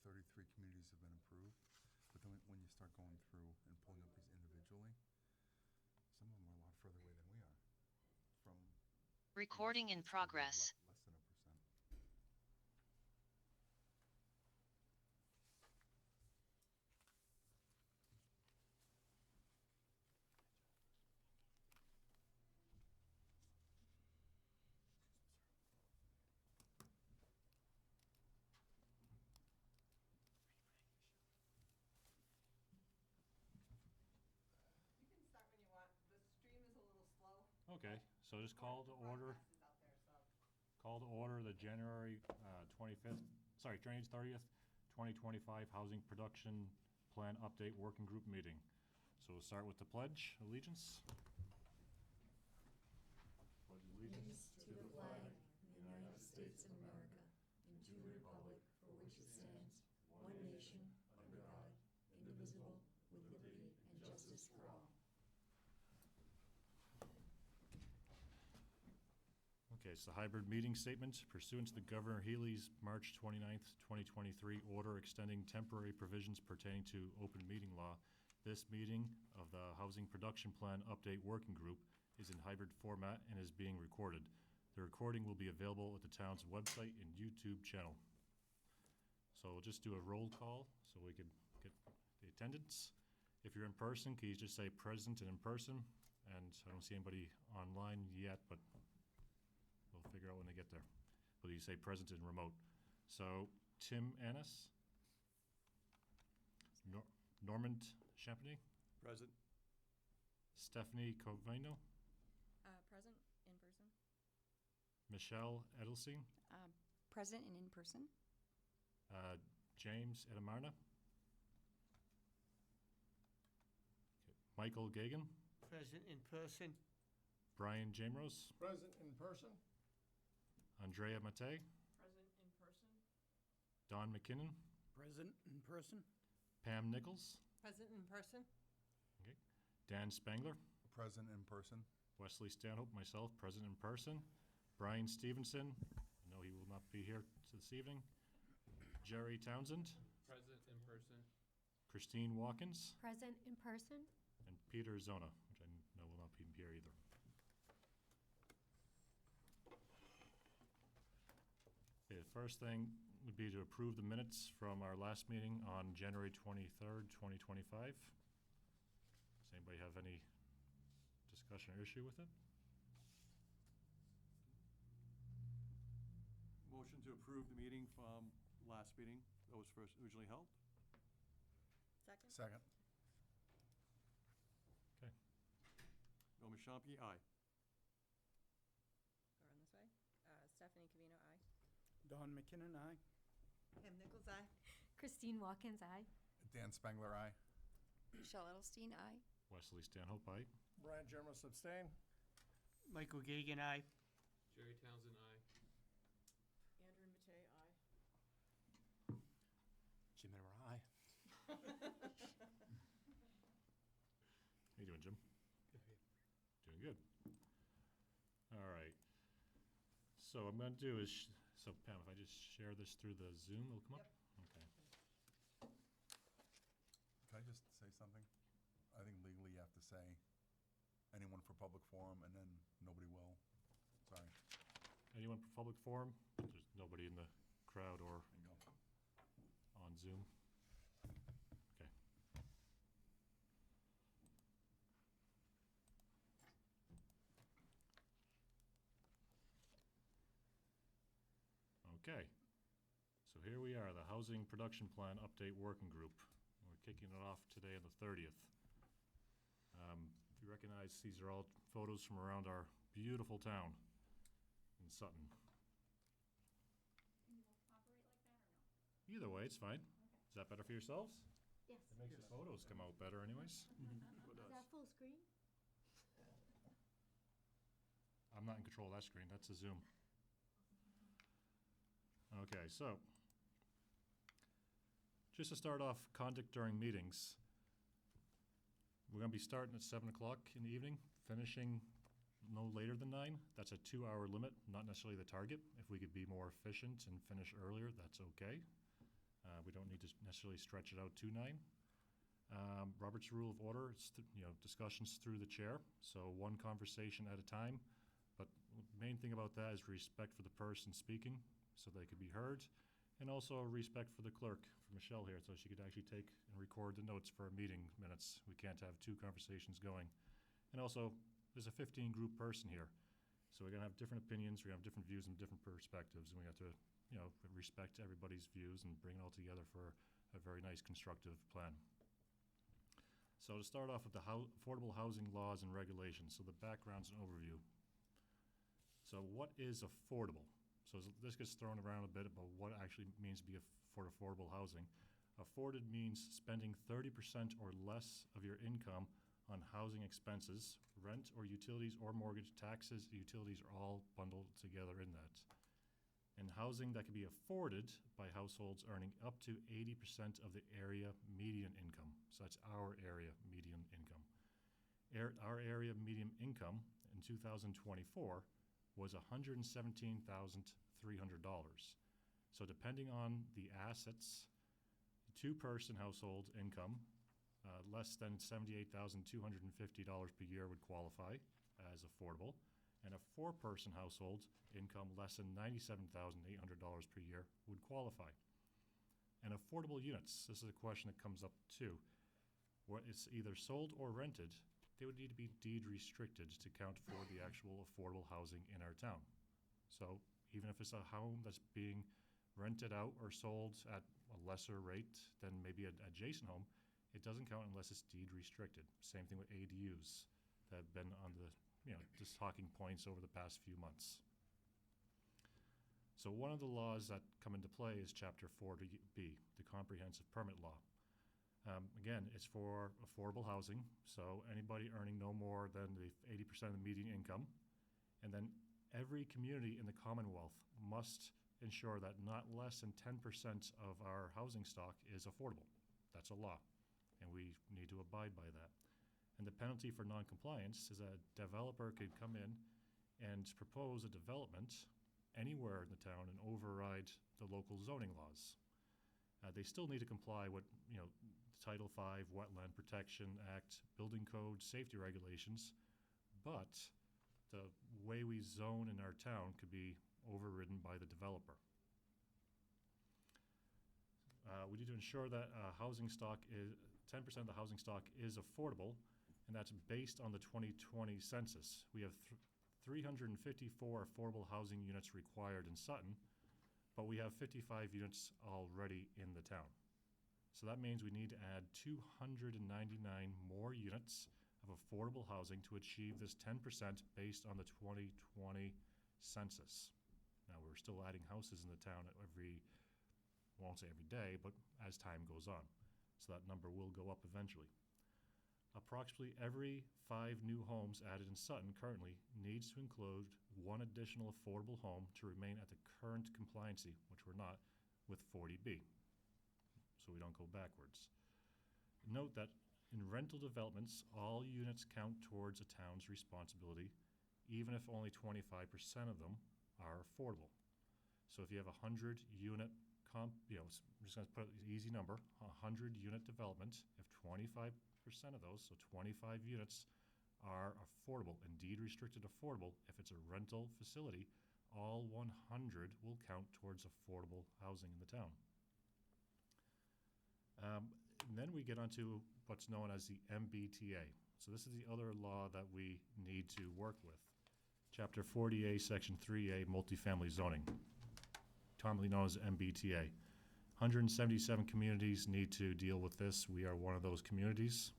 33 communities have been approved, but then when you start going through and pulling up these individually, some of them are a lot further away than we are from. Recording in progress. Less than 1%. You can start when you want. The stream is a little slow. Okay, so just call to order. Broadcast is out there, so. Call to order the January 25th, sorry, January 30th, 2025 Housing Production Plan Update Working Group Meeting. So we'll start with the Pledge Allegiance. Pledge Allegiance to the flag of the United States of America and to the republic for which it stands, one nation, under God, indivisible, with liberty and justice for all. Okay, it's the hybrid meeting statement pursuant to the Governor Healy's March 29th, 2023 order extending temporary provisions pertaining to open meeting law. This meeting of the Housing Production Plan Update Working Group is in hybrid format and is being recorded. The recording will be available at the town's website and YouTube channel. So we'll just do a roll call so we could get the attendance. If you're in person, can you just say present and in person? And I don't see anybody online yet, but we'll figure out when they get there. But you say present and remote. So Tim Annis, Normand Champagny, Present. Stephanie Covino, Present, in person. Michelle Edelstein, Present and in person. James Edamarna, okay. Michael Gagan, Present in person. Brian Jamrose, Present in person. Andrea Matei, Present in person. Don McKinnon, Present in person. Pam Nichols, Present in person. okay. Dan Spangler, Present in person. Wesley Stanhope, myself, present in person. Brian Stevenson, I know he will not be here this evening. Jerry Townsend, Present in person. Christine Watkins, Present in person. and Peter Zona, which I know will not be here either. Okay, the first thing would be to approve the minutes from our last meeting on January 23rd, 2025. Does anybody have any discussion or issue with it? Motion to approve the meeting from last meeting that was first originally held. Second. Second. Okay. Norman Champagny, aye. Go around this way. Stephanie Covino, aye. Don McKinnon, aye. Pam Nichols, aye. Christine Watkins, aye. Dan Spangler, aye. Michelle Edelstein, aye. Wesley Stanhope, aye. Brian Jermis, abstain. Michael Gagan, aye. Jerry Townsend, aye. Andrew Matei, aye. Jim Miller, aye. How you doing, Jim? Doing good. All right. So what I'm going to do is, so Pam, if I just share this through the Zoom, it'll come up? Okay. Can I just say something? I think legally you have to say anyone for public forum and then nobody will. Sorry. Anyone for public forum? There's nobody in the crowd or There you go. on Zoom. Okay. Okay. So here we are, the Housing Production Plan Update Working Group. We're kicking it off today on the 30th. If you recognize, these are all photos from around our beautiful town in Sutton. Can you operate like that or no? Either way, it's fine. Is that better for yourselves? Yes. It makes the photos come out better anyways. Is that full screen? I'm not in control of that screen, that's a Zoom. Okay, so, just to start off, conduct during meetings. We're gonna be starting at 7 o'clock in the evening, finishing no later than 9. That's a 2-hour limit, not necessarily the target. If we could be more efficient and finish earlier, that's okay. We don't need to necessarily stretch it out to 9. Robert's Rule of Order, it's, discussions through the chair, so one conversation at a time. But the main thing about that is respect for the person speaking, so they could be heard, and also respect for the clerk, for Michelle here, so she could actually take and record the notes for our meeting minutes. We can't have 2 conversations going. And also, there's a 15-group person here, so we're gonna have different opinions, we're gonna have different views and different perspectives, and we have to, respect everybody's views and bring it all together for a very nice constructive plan. So to start off with the affordable housing laws and regulations, so the background's an overview. So what is affordable? So this gets thrown around a bit about what it actually means to be for affordable housing. Afforded means spending 30% or less of your income on housing expenses, rent or utilities or mortgage, taxes, utilities are all bundled together in that. And housing that can be afforded by households earning up to 80% of the area median income. So that's our area median income. Our area median income in 2024 was $117,300. So depending on the assets, 2-person household income, less than $78,250 per year would qualify as affordable, and a 4-person household income less than $97,800 per year would qualify. And affordable units, this is a question that comes up too. Where it's either sold or rented, they would need to be deed restricted to count for the actual affordable housing in our town. So even if it's a home that's being rented out or sold at a lesser rate than maybe an adjacent home, it doesn't count unless it's deed restricted. Same thing with ADUs that have been on the, just talking points over the past few months. So one of the laws that come into play is Chapter 40B, the Comprehensive Permit Law. Again, it's for affordable housing, so anybody earning no more than the 80% of the median income. And then every community in the Commonwealth must ensure that not less than 10% of our housing stock is affordable. That's a law, and we need to abide by that. And the penalty for noncompliance is that a developer could come in and propose a development anywhere in the town and override the local zoning laws. They still need to comply with, Title V, Wetland Protection Act, Building Code, safety regulations, but the way we zone in our town could be overridden by the developer. We need to ensure that housing stock is 10% of the housing stock is affordable, and that's based on the 2020 census. We have 354 affordable housing units required in Sutton, but we have 55 units already in the town. So that means we need to add 299 more units of affordable housing to achieve this 10% based on the 2020 census. Now, we're still adding houses in the town won't say every day, but as time goes on. So that number will go up eventually. Approximately every 5 new homes added in Sutton currently needs to include 1 additional affordable home to remain at the current compliancy, which we're not, with 40B. So we don't go backwards. Note that in rental developments, all units count towards a town's responsibility, even if only 25% of them are affordable. So if you have a 100-unit I'm just going to put an easy number, 100-unit development, if 25% of those, so 25 units, are affordable and deed restricted affordable, if it's a rental facility, all 100 will count towards affordable housing in the town. And then we get onto what's known as the MBTA. So this is the other law that we need to work with. Chapter 40A, Section 3A, multifamily zoning, commonly known as MBTA. 177 communities need to deal with this. We are one of those communities.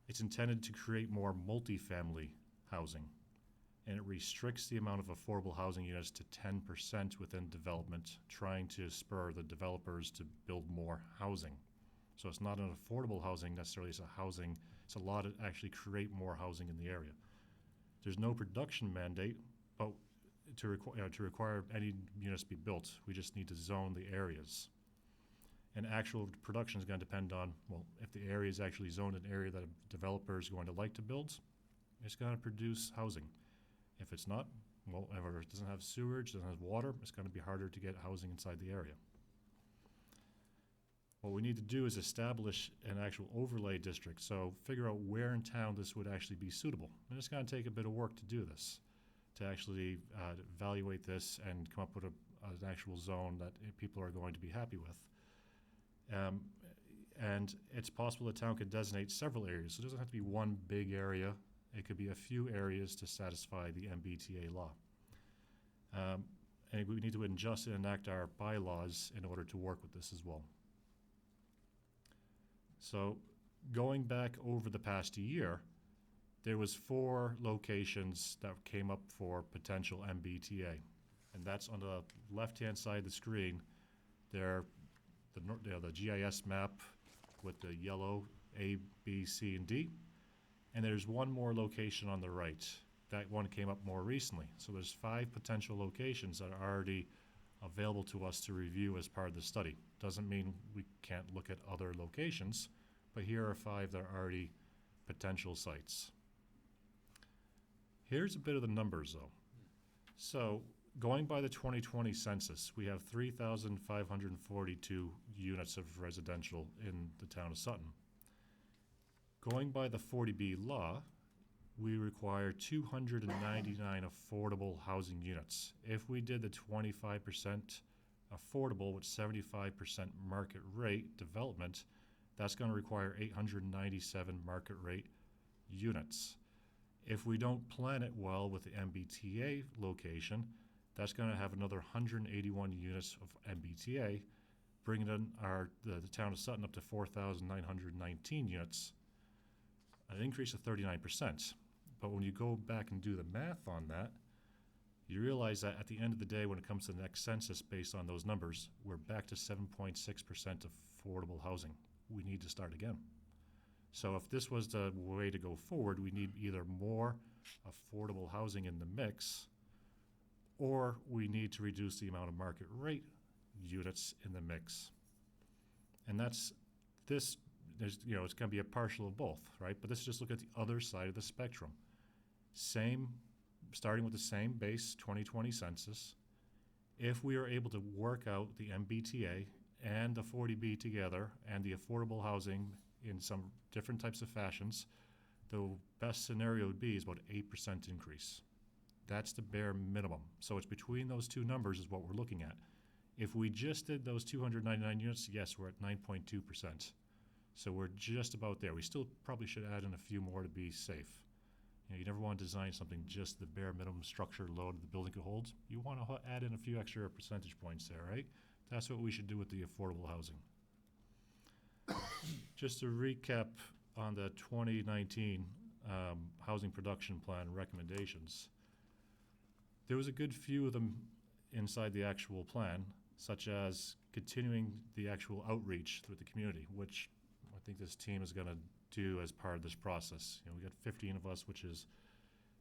It's intended to create more multifamily housing, and it restricts the amount of affordable housing units to 10% within development, trying to spur the developers to build more housing. So it's not an affordable housing necessarily, it's a law to actually create more housing in the area. There's no production mandate, but to require any units to be built, we just need to zone the areas. And actual production is going to depend on, if the area is actually zoned an area that a developer is going to like to build, it's going to produce housing. If it's not, if it doesn't have sewage, doesn't have water, it's going to be harder to get housing inside the area. What we need to do is establish an actual overlay district, so figure out where in town this would actually be suitable. And it's gonna take a bit of work to do this, to actually evaluate this and come up with an actual zone that people are going to be happy with. And it's possible the town could designate several areas, so it doesn't have to be one big area. It could be a few areas to satisfy the MBTA law. And we need to adjust and enact our bylaws in order to work with this as well. So going back over the past year, there was 4 locations that came up for potential MBTA. And that's on the left-hand side of the screen. They're the GIS map with the yellow A, B, C, and D. And there's one more location on the right. That one came up more recently. So there's 5 potential locations that are already available to us to review as part of the study. Doesn't mean we can't look at other locations, but here are 5 that are already potential sites. Here's a bit of the numbers though. So going by the 2020 census, we have 3,542 units of residential in the town of Sutton. Going by the 40B law, we require 299 affordable housing units. If we did the 25% affordable with 75% market rate development, that's going to require 897 market rate units. If we don't plan it well with the MBTA location, that's going to have another 181 units of MBTA, bringing in the town of Sutton up to 4,919 units, an increase of 39%. But when you go back and do the math on that, you realize that at the end of the day, when it comes to the next census, based on those numbers, we're back to 7.6% affordable housing. We need to start again. So if this was the way to go forward, we need either more affordable housing in the mix, or we need to reduce the amount of market rate units in the mix. And that's this, it's going to be a partial of both, right? But let's just look at the other side of the spectrum. Starting with the same base 2020 census, if we are able to work out the MBTA and the 40B together and the affordable housing in some different types of fashions, the best scenario would be is about 8% increase. That's the bare minimum. So it's between those two numbers is what we're looking at. If we just did those 299 units, yes, we're at 9.2%. So we're just about there. We still probably should add in a few more to be safe. You never want to design something just the bare minimum structure load the building could hold. You want to add in a few extra percentage points there, right? That's what we should do with the affordable housing. Just to recap on the 2019 housing production plan recommendations, there was a good few of them inside the actual plan, such as continuing the actual outreach with the community, which I think this team is going to do as part of this process. We got 15 of us, which is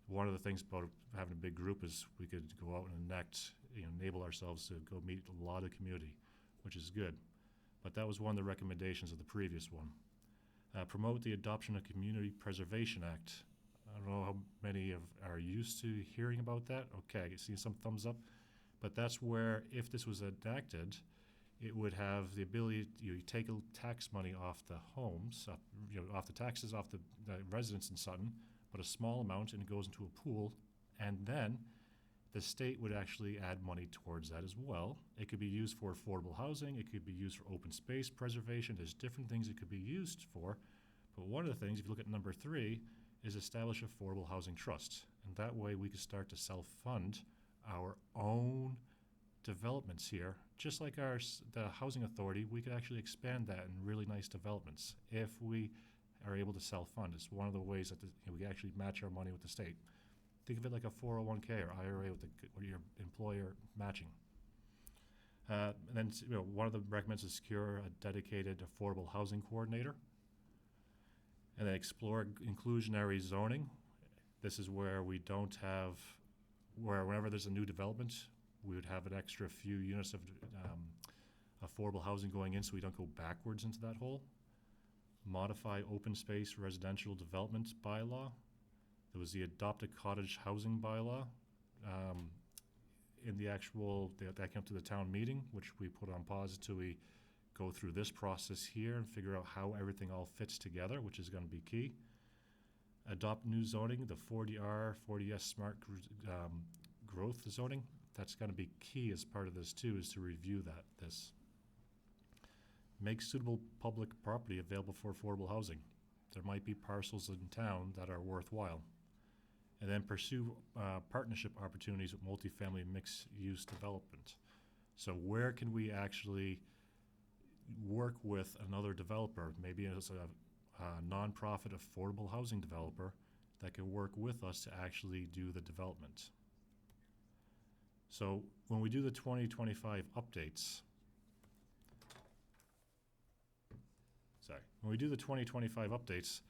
one of the things about having a big group is we could go out and enable ourselves to go meet a lot of community, which is good. But that was one of the recommendations of the previous one. Promote the adoption of Community Preservation Act. I don't know how many are used to hearing about that. Okay, I can see some thumbs up. But that's where, if this was enacted, it would have the ability, you take tax money off the homes, off the taxes, off the residents in Sutton, but a small amount, and it goes into a pool, and then the state would actually add money towards that as well. It could be used for affordable housing, it could be used for open space preservation, there's different things it could be used for, but one of the things, if you look at number 3, is establish affordable housing trust, and that way we could start to self-fund our own developments here. Just like the housing authority, we could actually expand that in really nice developments if we are able to self-fund. It's one of the ways that we can actually match our money with the state. Think of it like a 401k or IRA with your employer matching. And then one of the recommends is secure a dedicated affordable housing coordinator. And then explore inclusionary zoning. This is where we don't have, whenever there's a new development, we would have an extra few units of affordable housing going in so we don't go backwards into that hole. Modify open space residential development bylaw. There was the adopted cottage housing bylaw in the actual, that came up to the town meeting, which we put on pause until we go through this process here and figure out how everything all fits together, which is gonna be key. Adopt new zoning, the 40R, 40S smart growth zoning. That's gonna be key as part of this too, is to review this. Make suitable public property available for affordable housing. There might be parcels in town that are worthwhile. And then pursue partnership opportunities with multifamily mixed-use development. So where can we actually work with another developer, maybe as a nonprofit affordable housing developer that can work with us to actually do the development? So when we do the 2025 updates, when we do the 2025 updates,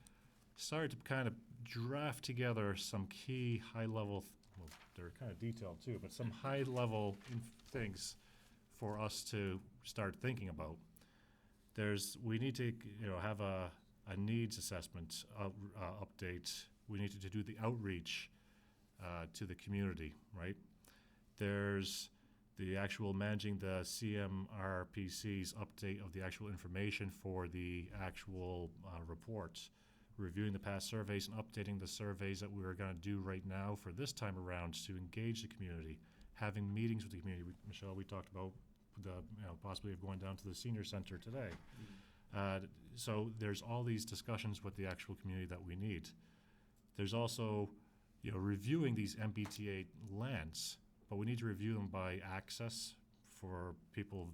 started to kind of draft together some key high-level, well, they're kind of detailed too, but some high-level things for us to start thinking about. We need to, have a needs assessment update. We need to do the outreach to the community, right? There's the actual managing the CMRPC's update of the actual information for the actual reports, reviewing the past surveys and updating the surveys that we're going to do right now for this time around to engage the community, having meetings with the community. Michelle, we talked about the possibly of going down to the senior center today. So there's all these discussions with the actual community that we need. There's also reviewing these MBTA lands, but we need to review them by access for people,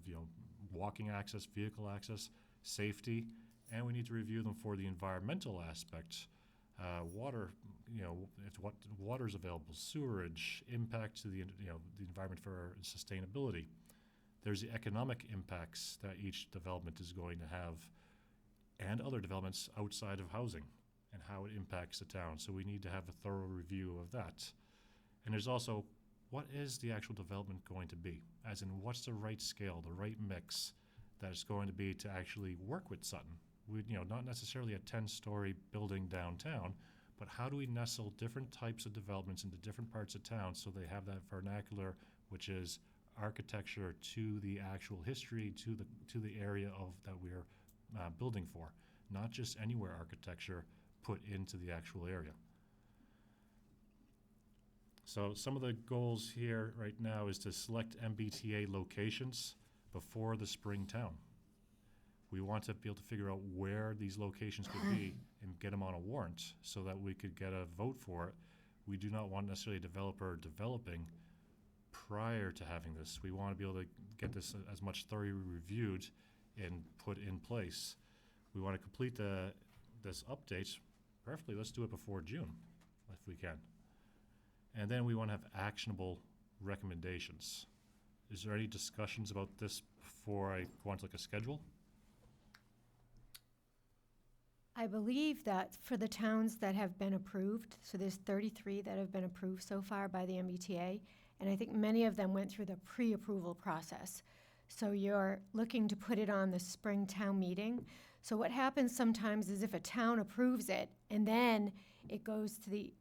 walking access, vehicle access, safety, and we need to review them for the environmental aspect, water, if what water is available, sewerage, impact to the environment for sustainability. There's the economic impacts that each development is going to have, and other developments outside of housing, and how it impacts the town. So we need to have a thorough review of that. And there's also, what is the actual development going to be? As in, what's the right scale, the right mix that it's going to be to actually work with Sutton? Not necessarily a 10-story building downtown, but how do we nestle different types of developments into different parts of town so they have that vernacular, which is architecture to the actual history, to the area that we're building for, not just anywhere architecture put into the actual area. So some of the goals here right now is to select MBTA locations before the spring town. We want to be able to figure out where these locations could be and get them on a warrant so that we could get a vote for it. We do not want necessarily a developer developing prior to having this. We want to be able to get this as much thoroughly reviewed and put in place. We want to complete this update. Preferably, let's do it before June, if we can. And then we want to have actionable recommendations. Is there any discussions about this before I go on to a schedule? I believe that for the towns that have been approved, so there's 33 that have been approved so far by the MBTA, and I think many of them went through the pre-approval process. So you're looking to put it on the spring town meeting. So what happens sometimes is if a town approves it and then it goes to the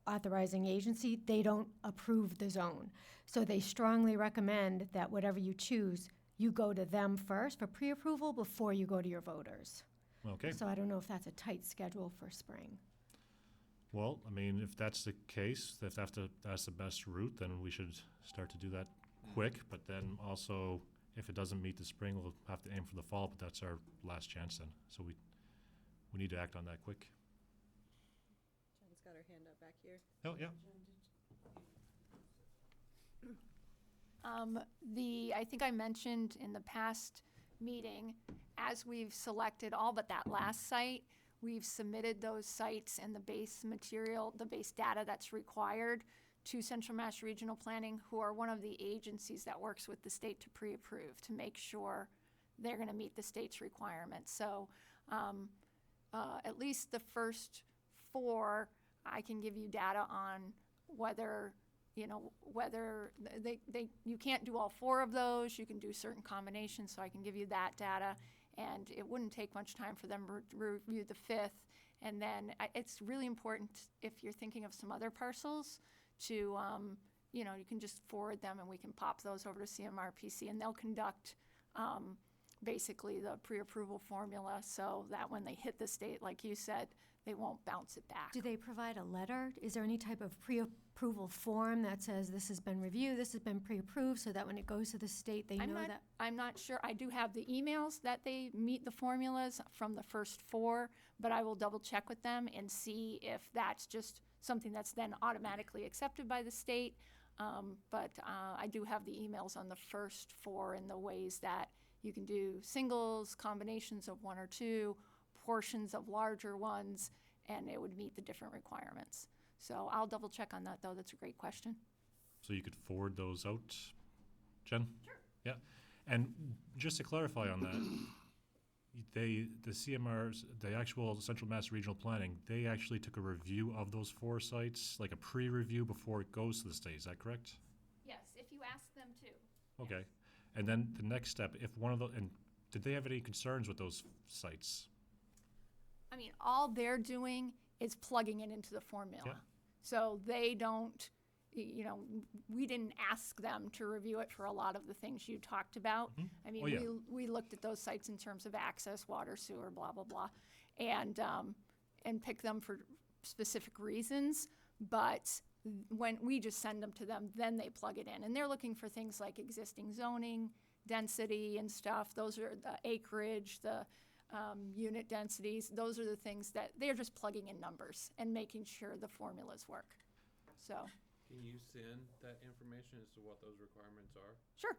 authorizing agency, they don't approve the zone. So they strongly recommend that whatever you choose, you go to them first for pre-approval before you go to your voters. Okay. So I don't know if that's a tight schedule for spring. Well, I mean, if that's the case, if that's the best route, then we should start to do that quick. But then also, if it doesn't meet the spring, we'll have to aim for the fall, but that's our last chance then. So we need to act on that quick. Jen's got her hand up back here. Oh, yeah. I think I mentioned in the past meeting, as we've selected all but that last site, we've submitted those sites and the base material, the base data that's required to Central Mass Regional Planning, who are one of the agencies that works with the state to pre-approve, to make sure they're gonna meet the state's requirements. So at least the first 4, I can give you data on whether you can't do all 4 of those, you can do certain combinations, so I can give you that data. And it wouldn't take much time for them to review the 5th. And then it's really important, if you're thinking of some other parcels, to, you can just forward them and we can pop those over to CMRPC and they'll conduct basically the pre-approval formula, so that when they hit the state, like you said, they won't bounce it back. Do they provide a letter? Is there any type of pre-approval form that says this has been reviewed, this has been pre-approved, so that when it goes to the state, they know that? I'm not sure. I do have the emails that they meet the formulas from the first 4, but I will double check with them and see if that's just something that's then automatically accepted by the state. But I do have the emails on the first 4 and the ways that you can do singles, combinations of 1 or 2, portions of larger ones, and it would meet the different requirements. So I'll double check on that, though. That's a great question. So you could forward those out, Jen? Sure. Yeah. And just to clarify on that, the CMRs, the actual Central Mass Regional Planning, they actually took a review of those 4 sites, like a pre-review before it goes to the state. Is that correct? Yes, if you ask them to. Okay. And then the next step, if one of the, and did they have any concerns with those sites? I mean, all they're doing is plugging it into the formula. Yeah. So they don't, we didn't ask them to review it for a lot of the things you talked about. I mean, Oh, yeah. we looked at those sites in terms of access, water, sewer, blah, blah, blah, and pick them for specific reasons. But when we just send them to them, then they plug it in. And they're looking for things like existing zoning, density and stuff. Those are the acreage, the unit densities. Those are the things that they're just plugging in numbers and making sure the formulas work. So. Can you send that information as to what those requirements are? Sure.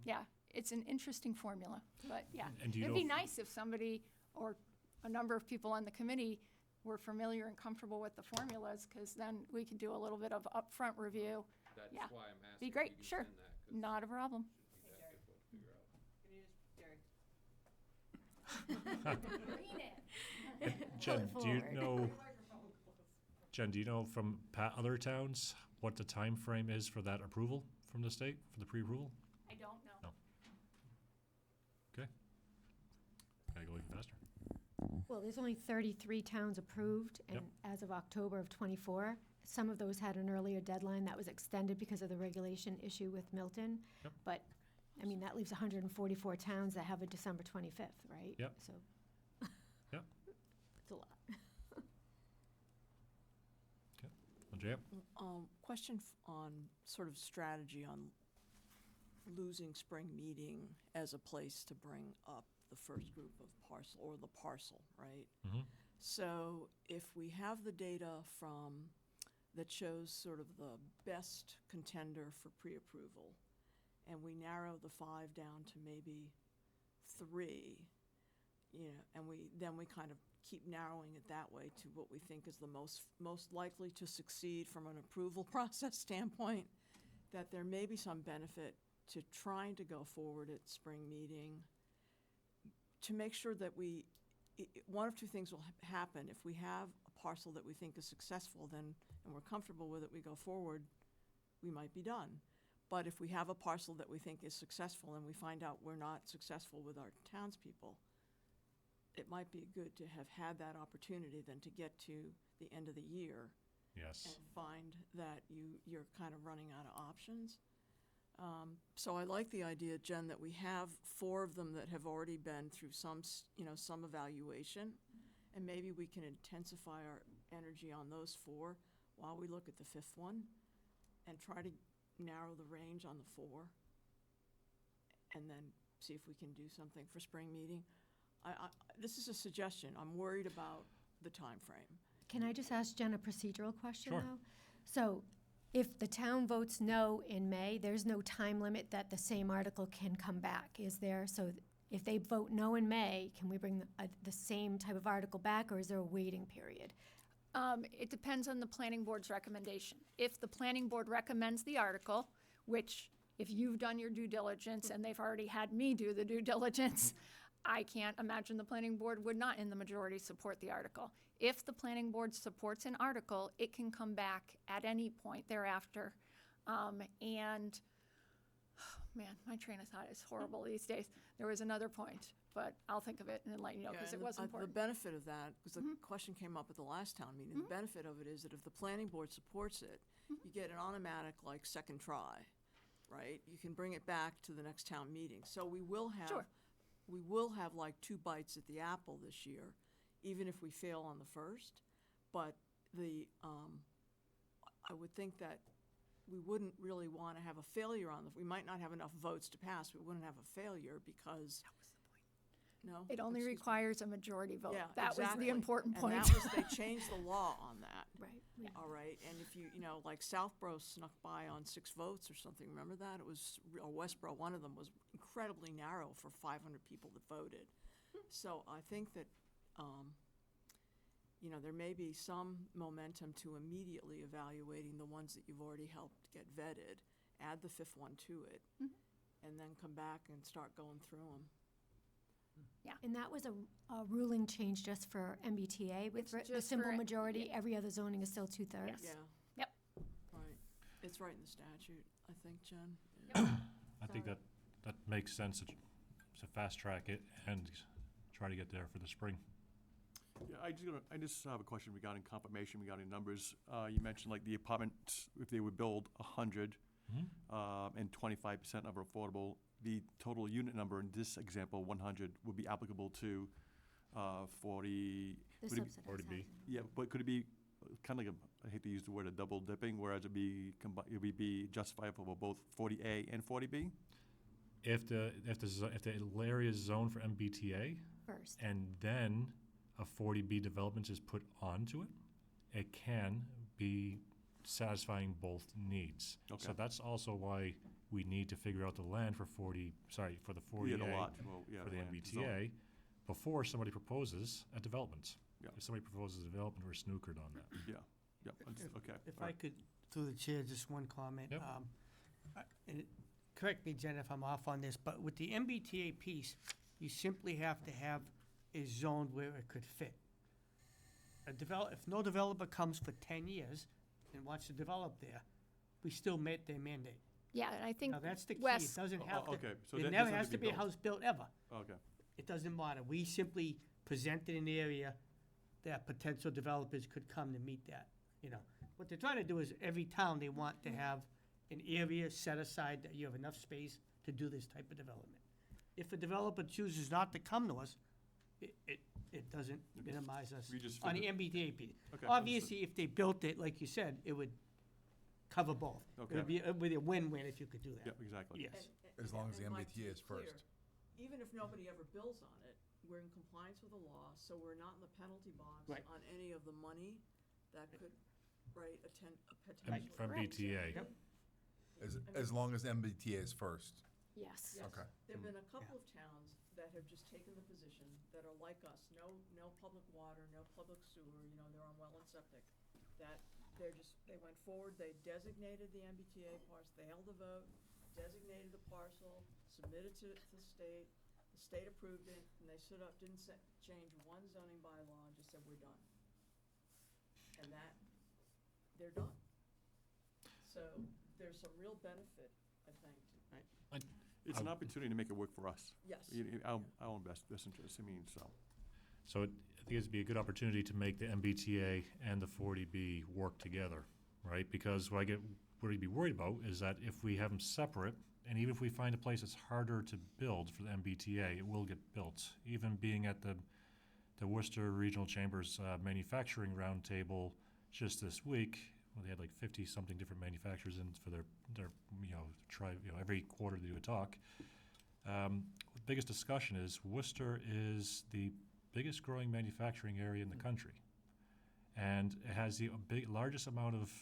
Yeah, it's an interesting formula, but yeah. And do you It'd know be if- nice if somebody or a number of people on the committee were familiar and comfortable with the formulas, because then we could do a little bit of upfront review. That's Yeah. why I'm asking. Be if great, you can sure. send that, 'cause Not a problem. it shouldn't be that difficult to figure out. Can you just, Jerry? Jen, Pull do you forward. know, Jen, do you know from other towns what the time frame is for that approval from the state, for the pre-approval? I don't know. No. Okay. Gotta go even faster. Well, there's only 33 towns approved, and Yep. as of October of '24, some of those had an earlier deadline that was extended because of the regulation issue with Milton. Yep. But, I mean, that leaves 144 towns that have a December 25th, right? Yep. So. Yep. It's a lot. Andrea? Question on sort of strategy on losing spring meeting as a place to bring up the first group of parcel, or the parcel, right? Mm-hmm. So if we have the data that shows sort of the best contender for pre-approval, and we narrow the 5 down to maybe 3, and we kind of keep narrowing it that way to what we think is the most likely to succeed from an approval process standpoint, that there may be some benefit to trying to go forward at spring meeting to make sure that one of 2 things will happen. If we have a parcel that we think is successful, then, and we're comfortable with it, we go forward, we might be done. But if we have a parcel that we think is successful and we find out we're not successful with our townspeople, it might be good to have had that opportunity than to get to the end of the year Yes. and find that you're kind of running out of options. So I like the idea, Jen, that we have 4 of them that have already been through some evaluation, and maybe we can intensify our energy on those 4 while we look at the 5th one and try to narrow the range on the 4, and then see if we can do something for spring meeting. This is a suggestion. I'm worried about the time frame. Can I just ask Jen a procedural question, Sure. though? So if the town votes no in May, there's no time limit that the same article can come back, is there? So if they vote no in May, can we bring the same type of article back, or is there a waiting period? It depends on the planning board's recommendation. If the planning board recommends the article, which if you've done your due diligence and they've already had me do the due diligence, I can't imagine the planning board would not in the majority support the article. If the planning board supports an article, it can come back at any point thereafter. And, man, my train of thought is horrible these days. There was another point, but I'll think of it and let you know, because Yeah, it and was the important. benefit of that, because the question came up at the last town meeting, the benefit of it is that if the planning board supports it, you get an automatic, second try, right? You can bring it back to the next town meeting. So we will have Sure. we will have like 2 bites at the apple this year, even if we fail on the first. But I would think that we wouldn't really want to have a failure on we might not have enough votes to pass, we wouldn't have a failure because. No? It only Excuse me. requires a majority vote. Yeah, That was exactly. the important point. And that was, they changed the law on that. Right. All right, and if you know, like Southborough snuck by on 6 votes or something, remember that? It was, or Westborough, one of them was incredibly narrow for 500 people that voted. So I think that, you know, there may be some momentum to immediately evaluating the ones that you've already helped get vetted, add the 5th one to it, and then come back and start going through them. And that was a ruling change just for MBTA with It's the just simple for- majority. Every other zoning is still 2/3. Yes. Yeah. Yep. Right. It's right in the statute, I think, Jen. I think that makes sense to fast track it and try to get there for the spring. Yeah, I just have a question regarding confirmation, regarding numbers. You mentioned like the apartments, if they would build 100, and 25% of are affordable, the total unit number in this example, 100, would be applicable to 40. The would it be- subsidized 40B. housing. Yeah, but could it be kind of like I hate to use the word a double dipping, whereas it would be justifiable for both 40A and 40B? If the area is zoned for MBTA First. and then a 40B development is put onto it, it can be satisfying both needs. Okay. So that's also why we need to figure out the land for for the 40A, Yeah, the lot, well, yeah, for the land, MBTA, before somebody proposes a development. Yeah. If somebody proposes a development, we're snookered on that. Yeah, okay. If all I right. could, through the chair, just one comment. Yep. And correct me, Jen, if I'm off on this, but with the MBTA piece, you simply have to have it zoned where it could fit. If no developer comes for 10 years and wants to develop there, we still met their mandate. Yeah, and I think Now, that's the key. It Wes, doesn't have to, okay, so there that never doesn't has to be a built. house built ever. Okay, It doesn't matter. We simply presented an area that potential developers could come to meet that, you know. What they're trying to do is every town, they want to have an area set aside that you have enough space to do this type of development. If a developer chooses not to come to us, it doesn't minimize us We just on the figured- MBTA piece. Okay, Obviously, if they built it, like you said, it would cover both. Okay. It would be a win-win if you could do yeah, that. exactly. Yes. As long as the And Mike, to MBTA be is first. clear, even if nobody ever builds on it, we're in compliance with the law, so we're not in the penalty box Right. on any of the money that could, right, attend a And potential. from BTA. Yep. As long as MBTA is first. yes. Yes. Okay. There've been a couple of towns that have just taken the position that are like us, no public water, no public sewer, you know, they're on well and septic, that they went forward, they designated the MBTA parcel, they held a vote, designated the parcel, submitted to the state approved it, and they stood up, didn't change one zoning bylaw, and just said, we're done. And that, they're done. So there's some real benefit, I think, to It's an opportunity to make it work for us. yes. Our best interest, I mean, so. So I think it'd be a good opportunity to make the MBTA and the 40B work together, right? Because what I'd be worried about is that if we have them separate, and even if we find a place that's harder to build for the MBTA, it will get built. Even being at the Worcester Regional Chambers Manufacturing Roundtable just this week, well, they had like 50-something different manufacturers in for their every quarter they do a talk. The biggest discussion is Worcester is the biggest growing manufacturing area in the country. And it has the largest amount of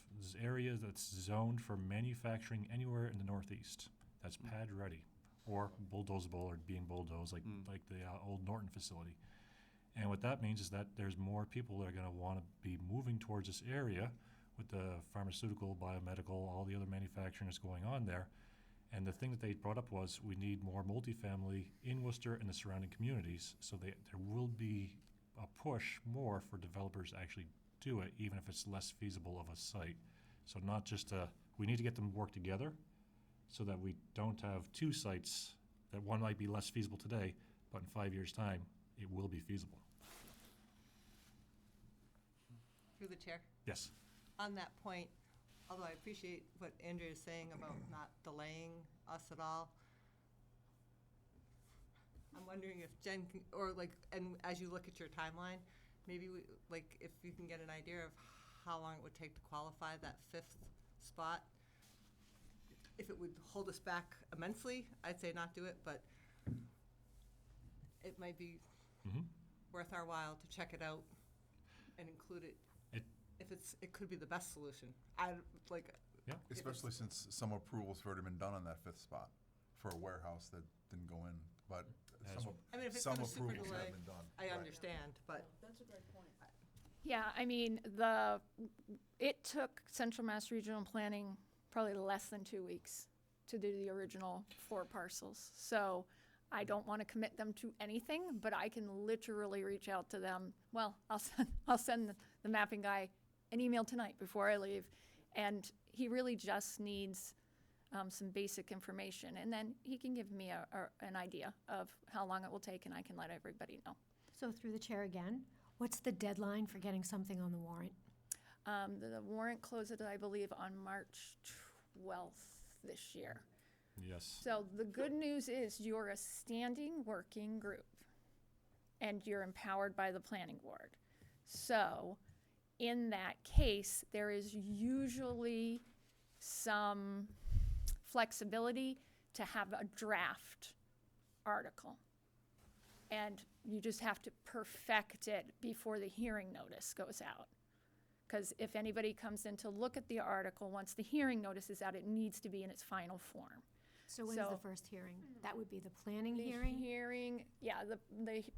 area that's zoned for manufacturing anywhere in the Northeast. That's pad ready or bulldozable or being bulldozed like the old Norton facility. And what that means is that there's more people that are going to want to be moving towards this area with the pharmaceutical, biomedical, all the other manufacturing that's going on there. And the thing that they brought up was we need more multifamily in Worcester and the surrounding communities, so there will be a push more for developers to actually do it, even if it's less feasible of a site. So not just we need to get them to work together so that we don't have 2 sites that one might be less feasible today, but in 5 years' time, it will be feasible. Through the chair. Yes. On that point, although I appreciate what Andrea is saying about not delaying us at all, I'm wondering if Jen can, or like, and as you look at your timeline, maybe we, like, if you can get an idea of how long it would take to qualify that 5th spot. If it would hold us back immensely, I'd say not do it, but it might be Mhm. worth our while to check it out and include it. It- If it could be the best solution. I, like. Yeah. if it's- Especially since some approvals have already been done on that 5th spot for a warehouse that didn't go in, but As- I mean, if it's some gonna super approvals delay, have been done. I Right. understand, but. That's a great point. Yeah, I mean, it took Central Mass Regional Planning probably less than 2 weeks to do the original 4 parcels. So I don't want to commit them to anything, but I can literally reach out to them. Well, I'll send the mapping guy an email tonight before I leave. And he really just needs some basic information. And then he can give me an idea of how long it will take, and I can let everybody know. So through the chair again, what's the deadline for getting something on the warrant? The warrant closes, I believe, on March 12th this year. Yes. So the good news is you're a standing working group, and you're empowered by the planning board. So in that case, there is usually some flexibility to have a draft article. And you just have to perfect it before the hearing notice goes out. Because if anybody comes in to look at the article, once the hearing notice is out, it needs to be in its final form. So when's the So- first hearing? That would be the planning The hearing? hearing, yeah, the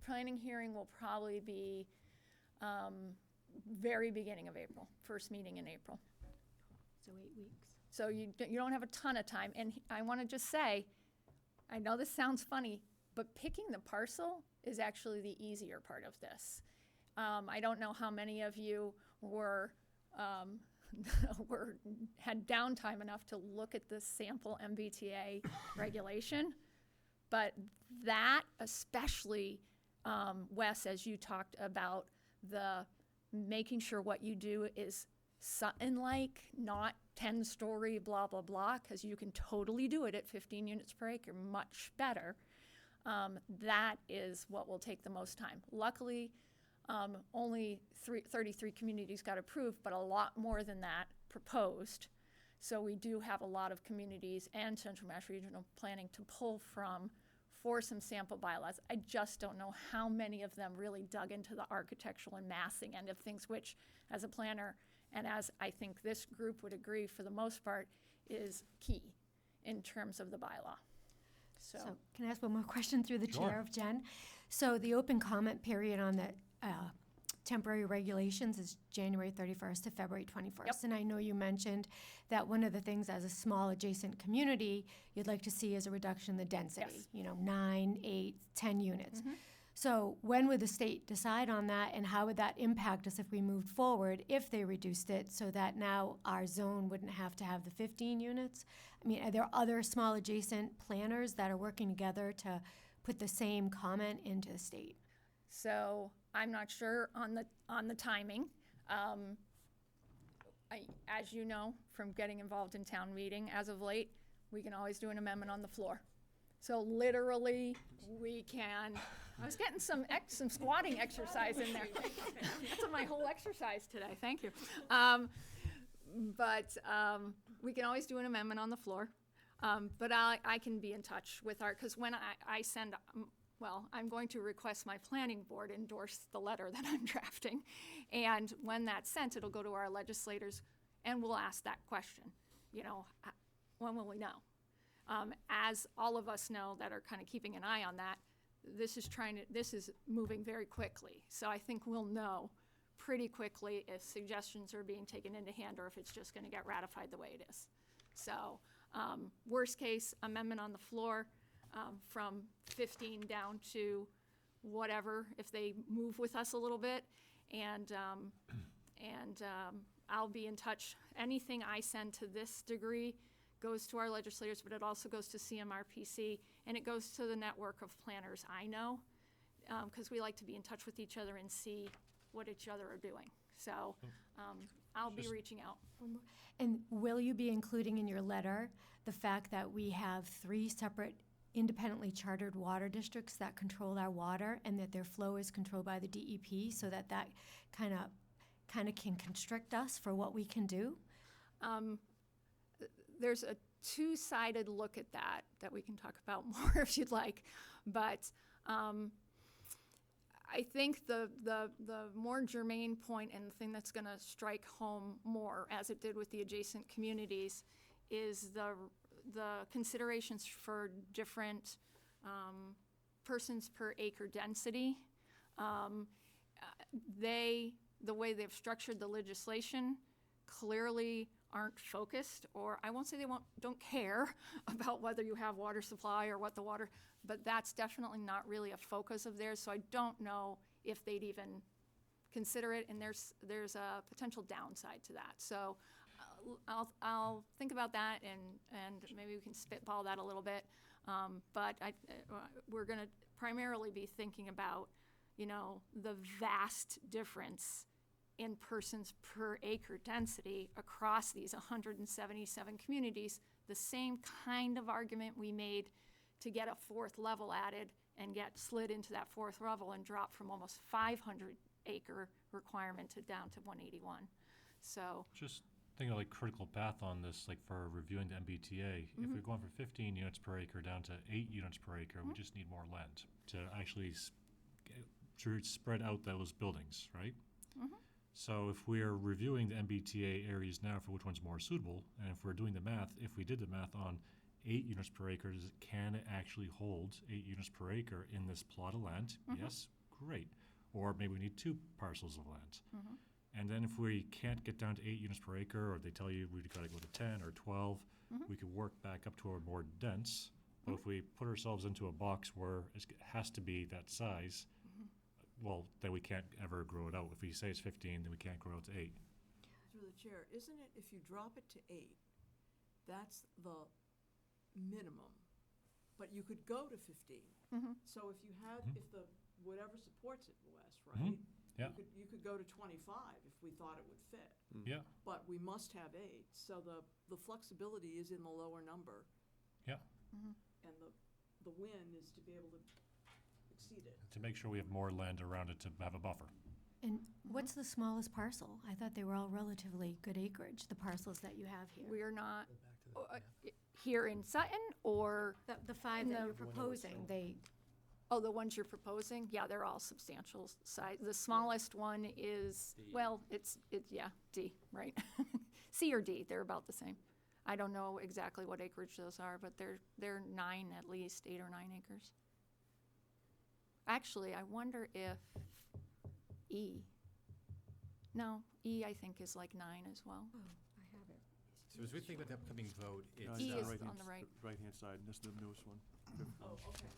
planning hearing will probably be very beginning of April, first meeting in April. So 8 weeks. So you don't have a ton of time. And I want to just say, I know this sounds funny, but picking the parcel is actually the easier part of this. I don't know how many of you had downtime enough to look at this sample MBTA regulation, but that especially, Wes, as you talked about, the making sure what you do is Sutton-like, not 10-story, blah, blah, blah, because you can totally do it at 15 units per acre, much better. That is what will take the most time. Luckily, only 33 communities got approved, but a lot more than that proposed. So we do have a lot of communities and Central Mass Regional Planning to pull from for some sample bylaws. I just don't know how many of them really dug into the architectural and massing end of things, which as a planner, and as I think this group would agree for the most part, is key in terms of the bylaw. So, Can I ask one more question through the Sure. chair of Jen? So the open comment period on the temporary regulations is January 31st to February 21st. Yep. And I know you mentioned that one of the things as a small adjacent community you'd like to see is a reduction in the density, Yes. 9, 8, 10 units. So when would the state decide on that, and how would that impact us if we moved forward, if they reduced it, so that now our zone wouldn't have to have the 15 units? I mean, are there other small adjacent planners that are working together to put the same comment into the state? so I'm not sure on the timing. As you know, from getting involved in town meeting as of late, we can always do an amendment on the floor. So literally, we can, I was getting some squatting exercise in there. That's my whole exercise today, thank you. But we can always do an amendment on the floor. But I can be in touch with because when I send, I'm going to request my planning board endorse the letter that I'm drafting. And when that's sent, it'll go to our legislators, and we'll ask that question. When will we know? As all of us know that are kind of keeping an eye on that, this is moving very quickly. So I think we'll know pretty quickly if suggestions are being taken into hand or if it's just going to get ratified the way it is. So worst case, amendment on the floor from 15 down to whatever, if they move with us a little bit. And I'll be in touch. Anything I send to this degree goes to our legislators, but it also goes to CMRPC, and it goes to the network of planners I know, because we like to be in touch with each other and see what each other are doing. So I'll be reaching out. And will you be including in your letter the fact that we have 3 separate independently chartered water districts that control our water, and that their flow is controlled by the DEP, so that kind of can constrict us for what we can do? There's a two-sided look at that we can talk about more if you'd like. But I think the more germane point and the thing that's going to strike home more, as it did with the adjacent communities, is the considerations for different persons per acre density. The way they've structured the legislation clearly aren't focused, or I won't say they don't care about whether you have water supply or what the water, but that's definitely not really a focus of theirs, so I don't know if they'd even consider it, and there's a potential downside to that. So I'll think about that, and maybe we can spitball that a little bit. But we're going to primarily be thinking about, the vast difference in persons per acre density across these 177 communities, the same kind of argument we made to get a fourth level added and get slid into that fourth level and drop from almost 500 acre requirement down to 181. So Just thinking of like critical path on this, like for reviewing the MBTA, if we're going from 15 units per acre down to 8 units per acre, we just need more land to actually spread out those buildings, right? So if we're reviewing the MBTA areas now for which one's more suitable, and if we're doing the math, if we did the math on 8 units per acre, can it actually hold 8 units per acre in this plot of land? Yes, great. Or maybe we need 2 parcels of land. And then if we can't get down to 8 units per acre, or they tell you we've got to go to 10 or 12, we could work back up to a more dense. But if we put ourselves into a box where it has to be that size, well, then we can't ever grow it out. If we say it's 15, then we can't grow it to 8. Through the chair, isn't it, if you drop it to 8, that's the minimum, but you could go to 15. So if you have, if the, whatever supports it, Wes, right? Yeah. You could go to 25 if we thought it would fit. Yeah. But we must have 8, so the flexibility is in the lower number. Yeah. And the win is to be able to exceed it. To make sure we have more land around it to have a buffer. And what's the smallest parcel? I thought they were all relatively good acreage, the parcels that you have here. we are not here in Sutton, or The 5 that No. you're proposing, the ones you're proposing, yeah, they're all substantial size. The smallest one is, D. well, it's D, right? C or D, they're about the same. I don't know exactly what acreage those are, but they're 9 at least, 8 or 9 acres. Actually, I wonder if E I think is like 9 as well. oh, I have it. So as we think about the upcoming vote, No, it's, E down is right-hand on the right. Right-hand side, that's the newest one. Oh, okay.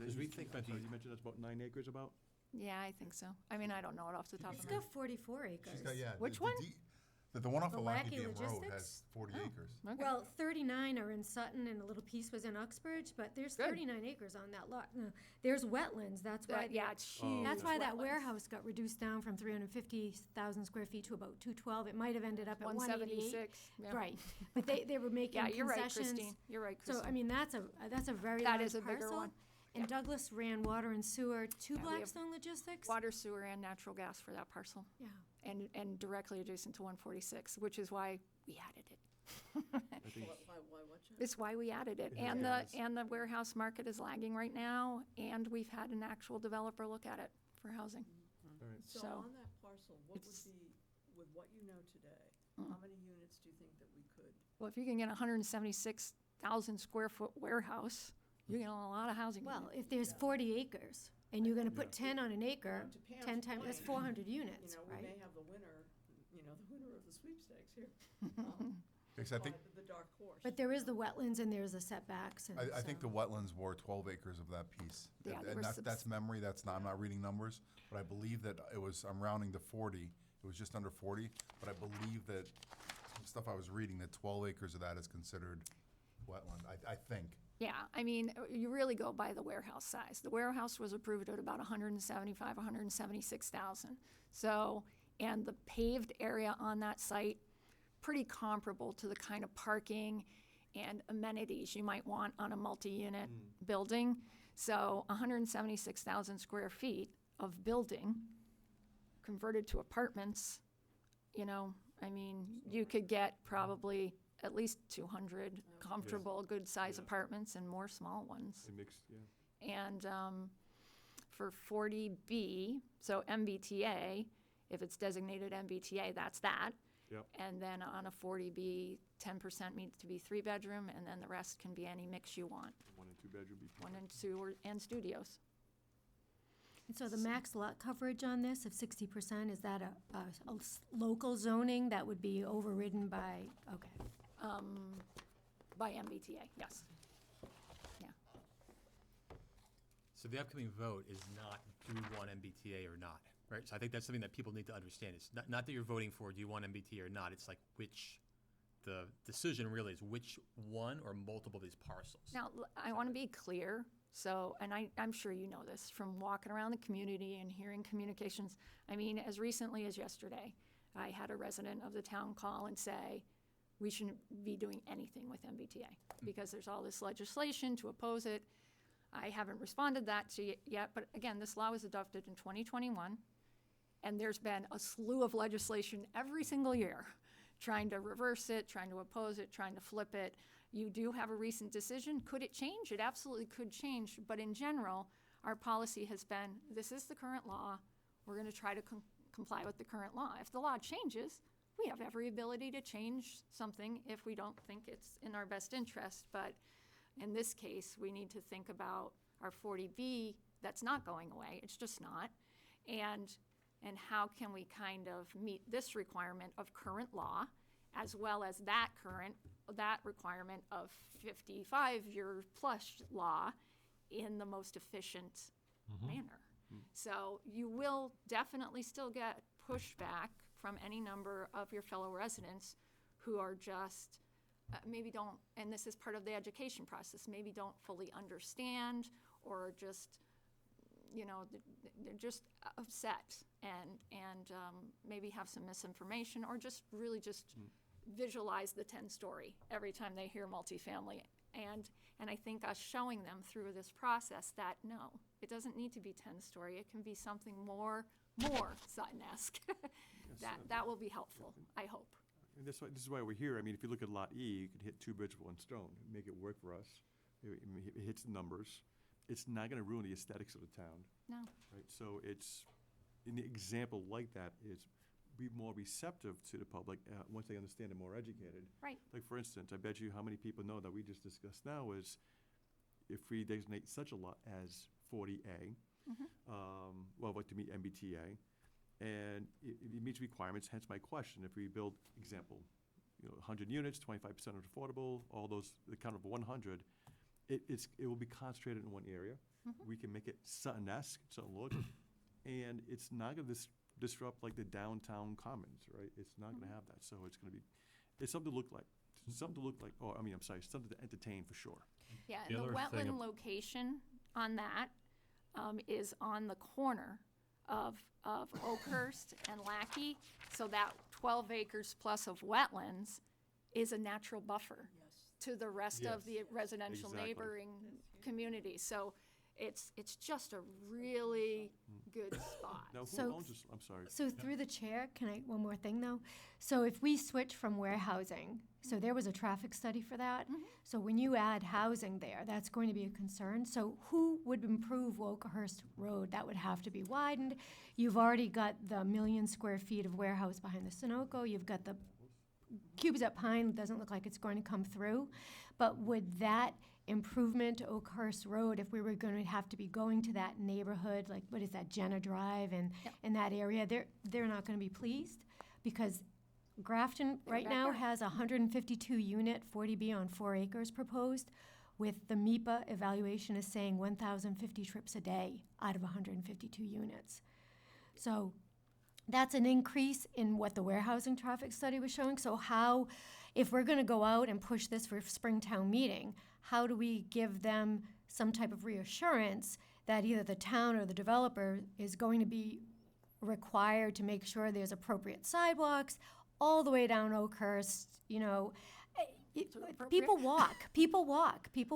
As we think about I'm sorry, the- you mentioned that's about 9 acres about? Yeah, I think so. I mean, I don't know it off the top It's of my got 44 acres. She's got, yeah. Which one? The one off The of Wacky Lackey Dam Road Logistics? has 40 acres. Okay. Well, 39 are in Sutton and a little piece was in Uxbridge, but there's Good. 39 acres on that lot. No, there's wetlands, that's why. Yeah, it's huge. That's why that wetlands. warehouse got reduced down from 350,000 square feet to about 212. It might have ended up at 188. 176. Yeah. Right, but they were making Yeah, you're right, concessions. Christine. You're right, So, Christine. I mean, that's a very That large is a bigger parcel. one. And Yeah. Douglas ran water and sewer to Yeah, we have Blackstone Logistics? Water, sewer, and natural gas for that parcel, Yeah. and directly adjacent to 146, which is why we added it. I think Why what, Jen? It's why we added it. Yeah. And the warehouse market is lagging right now, and we've had an actual developer look at it for housing. all right. So So, on that parcel, what would it's- be, with what you know today, how many units do you think that we could? well, if you can get a 176,000 square foot warehouse, you get a lot of housing. Well, if there's 40 acres, and you're gonna put 10 on an acre, To Pam's 10 times, point, that's 400 You units, know, we right? may have the winner, the winner of the sweepstakes here. Because I think, The dark horse. But there is the wetlands and there's the setbacks and I think the so- wetlands were 12 acres of that piece. Yeah, And- they And were that's memory, I'm not reading numbers, but I believe that it was, I'm rounding to 40, it was just under 40, but I believe that, some stuff I was reading, that 12 acres of that is considered wetland, I think. Yeah, I mean, you really go by the warehouse size. The warehouse was approved at about 176,000. So, and the paved area on that site, pretty comparable to the kind of parking and amenities you might want on a multi-unit building. So 176,000 square feet of building converted to apartments, you know, I mean, you could get probably at least 200 comfortable, good-sized apartments and more small ones. It mixed, yeah. And for 40B, so MBTA, if it's designated MBTA, that's that. Yep. And then on a 40B, 10% needs to be 3-bedroom, and then the rest can be any mix you want, 1 and 2 bedroom. 1 and 2 and studios. And so the max lot coverage on this of 60%, is that a local zoning that would be overridden by, okay. By MBTA, yes. Yeah. So the upcoming vote is not, do we want MBTA or not, right? So I think that's something that people need to understand. It's not that you're voting for, do you want MBTA or not? It's like the decision really is which one or multiple of these parcels. Now, I want to be clear, so, and I'm sure you know this from walking around the community and hearing communications. I mean, as recently as yesterday, I had a resident of the town call and say, we shouldn't be doing anything with MBTA because there's all this legislation to oppose it. I haven't responded that to yet, but again, this law was adopted in 2021, and there's been a slew of legislation every single year trying to reverse it, trying to oppose it, trying to flip it. You do have a recent decision. Could it change? It absolutely could change, but in general, our policy has been, this is the current law. We're going to try to comply with the current law. If the law changes, we have every ability to change something if we don't think it's in our best interest. But in this case, we need to think about our 40B that's not going away. It's just not. And how can we kind of meet this requirement of current law as well as that requirement of 55-year plus law in the most efficient manner. So you will definitely still get pushback from any number of your fellow residents who are just maybe don't, and this is part of the education process, maybe don't fully understand or just, you know, they're just upset and maybe have some misinformation or just really just visualize the 10-story every time they hear multifamily. And I think us showing them through this process that no, it doesn't need to be 10-story. It can be something more Sutton-esque. That will be helpful, I hope. And this is why we're here. I mean, if you look at Lot E, you could hit 2 birds with 1 stone, make it work for us. It hits the numbers. It's not going to ruin the aesthetics of the town. No. Right? So it's, an example like that is be more receptive to the public once they understand and more educated. Right. Like, for instance, I bet you how many people know that we just discussed now is if we designate such a lot as 40A, well, what to meet MBTA, and it meets requirements, hence my question. If we build, example, 100 units, 25% affordable, all those, the count of 100, it will be concentrated in one area. We can make it Sutton-esque, Sutton look, and it's not going to disrupt like the downtown commons, right? It's not going to have that. So it's going to be, it's something to look like. Something to look like, or I mean, I'm sorry, something to entertain for sure. Yeah, The and the other thing wetland location on that is on the corner of Oakhurst and Lackey. So that 12 acres plus of wetlands is a natural buffer to the rest of the residential Exactly. neighboring communities. So it's just a really good spot. Now, who So- owns this? I'm sorry. So through the chair, can I, one more thing though? So if we switch from warehousing, so there was a traffic study for that. So when you add housing there, that's going to be a concern. So who would improve Oakhurst Road? That would have to be widened. You've already got the 1 million square feet of warehouse behind the Sunoco. You've got the Cubes at Pine, doesn't look like it's going to come through. But would that improvement to Oakhurst Road, if we were going to have to be going to that neighborhood, like what is that, Jenna Drive and in that area, they're not going to be pleased because Grafton right now has a 152 unit 40B on 4 acres proposed, with the MIPA evaluation is saying 1,050 trips a day out of 152 units. So that's an increase in what the warehousing traffic study was showing. So how, if we're going to go out and push this for Springtown meeting, how do we give them some type of reassurance that either the town or the developer is going to be required to make sure there's appropriate sidewalks all the way down Oakhurst? appropriate. People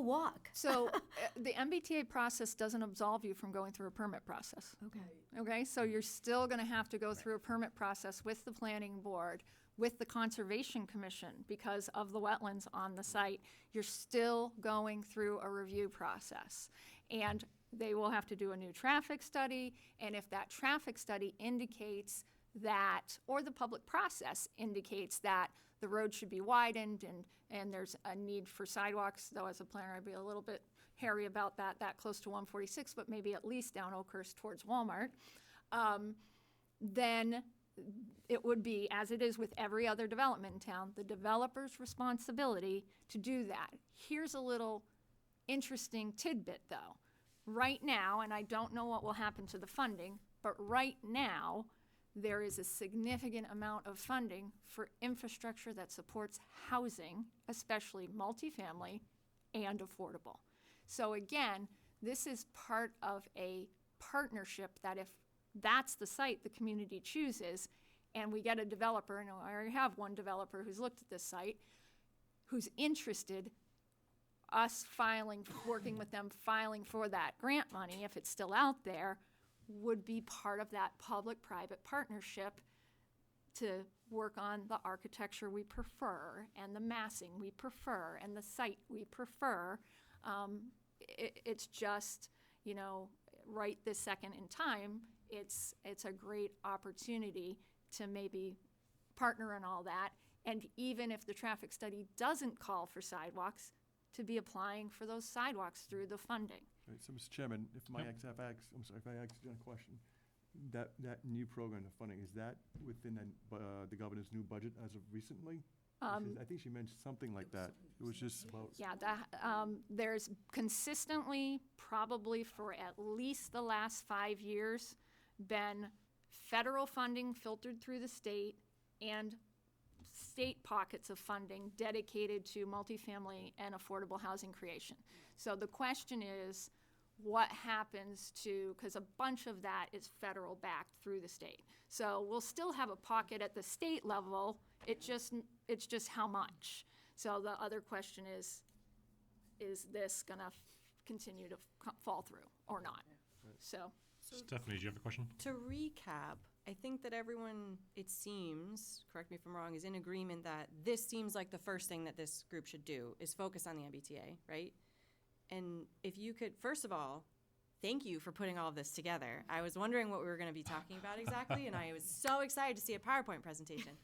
walk. So the MBTA process doesn't absolve you from going through a permit process. Okay. Okay, so you're still gonna have to go through a permit process with the planning board, with the Conservation Commission, because of the wetlands on the site. You're still going through a review process. And they will have to do a new traffic study, and if that traffic study indicates that, or the public process indicates that the road should be widened and there's a need for sidewalks, though as a planner I'd be a little bit hairy about that close to 146, but maybe at least down Oakhurst towards Walmart, then it would be, as it is with every other development in town, the developer's responsibility to do that. Here's a little interesting tidbit though. Right now, and I don't know what will happen to the funding, but right now, there is a significant amount of funding for infrastructure that supports housing, especially multifamily and affordable. So again, this is part of a partnership that if that's the site the community chooses, and we get a developer, and I already have one developer who's looked at this site, who's interested, us working with them, filing for that grant money, if it's still out there, would be part of that public-private partnership to work on the architecture we prefer, and the massing we prefer, and the site we prefer. It's just, right this second in time, it's a great opportunity to maybe partner in all that. And even if the traffic study doesn't call for sidewalks, to be applying for those sidewalks through the funding. Right, so, Mr. Chairman, if I ask you a question, that new program of funding, is that within the governor's new budget as of recently? I think she mentioned something like that. It was just about. Yeah, there's consistently, probably for at least the last 5 years, been federal funding filtered through the state and state pockets of funding dedicated to multifamily and affordable housing creation. So the question is, what happens to, because a bunch of that is federal backed through the state. So we'll still have a pocket at the state level, it's just how much. So the other question is this gonna continue to fall through or not? So. Stephanie, do you have a question? To recap, I think that everyone, it seems, correct me if I'm wrong, is in agreement that this seems like the first thing that this group should do is focus on the MBTA, right? And if you could, first of all, thank you for putting all of this together. I was wondering what we were going to be talking about exactly, and I was so excited to see a PowerPoint presentation,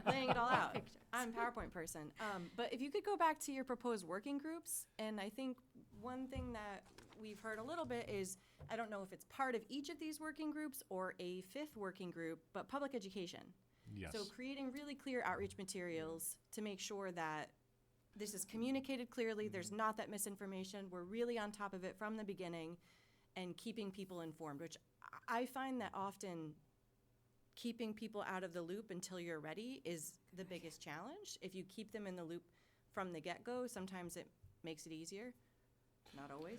laying it all out. I'm a PowerPoint person. But if you could go back to your proposed working groups, and I think one thing that we've heard a little bit is, I don't know if it's part of each of these working groups or a fifth working group, but public education. Yes. So creating really clear outreach materials to make sure that this is communicated clearly, there's not that misinformation, we're really on top of it from the beginning, and keeping people informed, which I find that often keeping people out of the loop until you're ready is the biggest challenge. If you keep them in the loop from the get-go, sometimes it makes it easier, not always.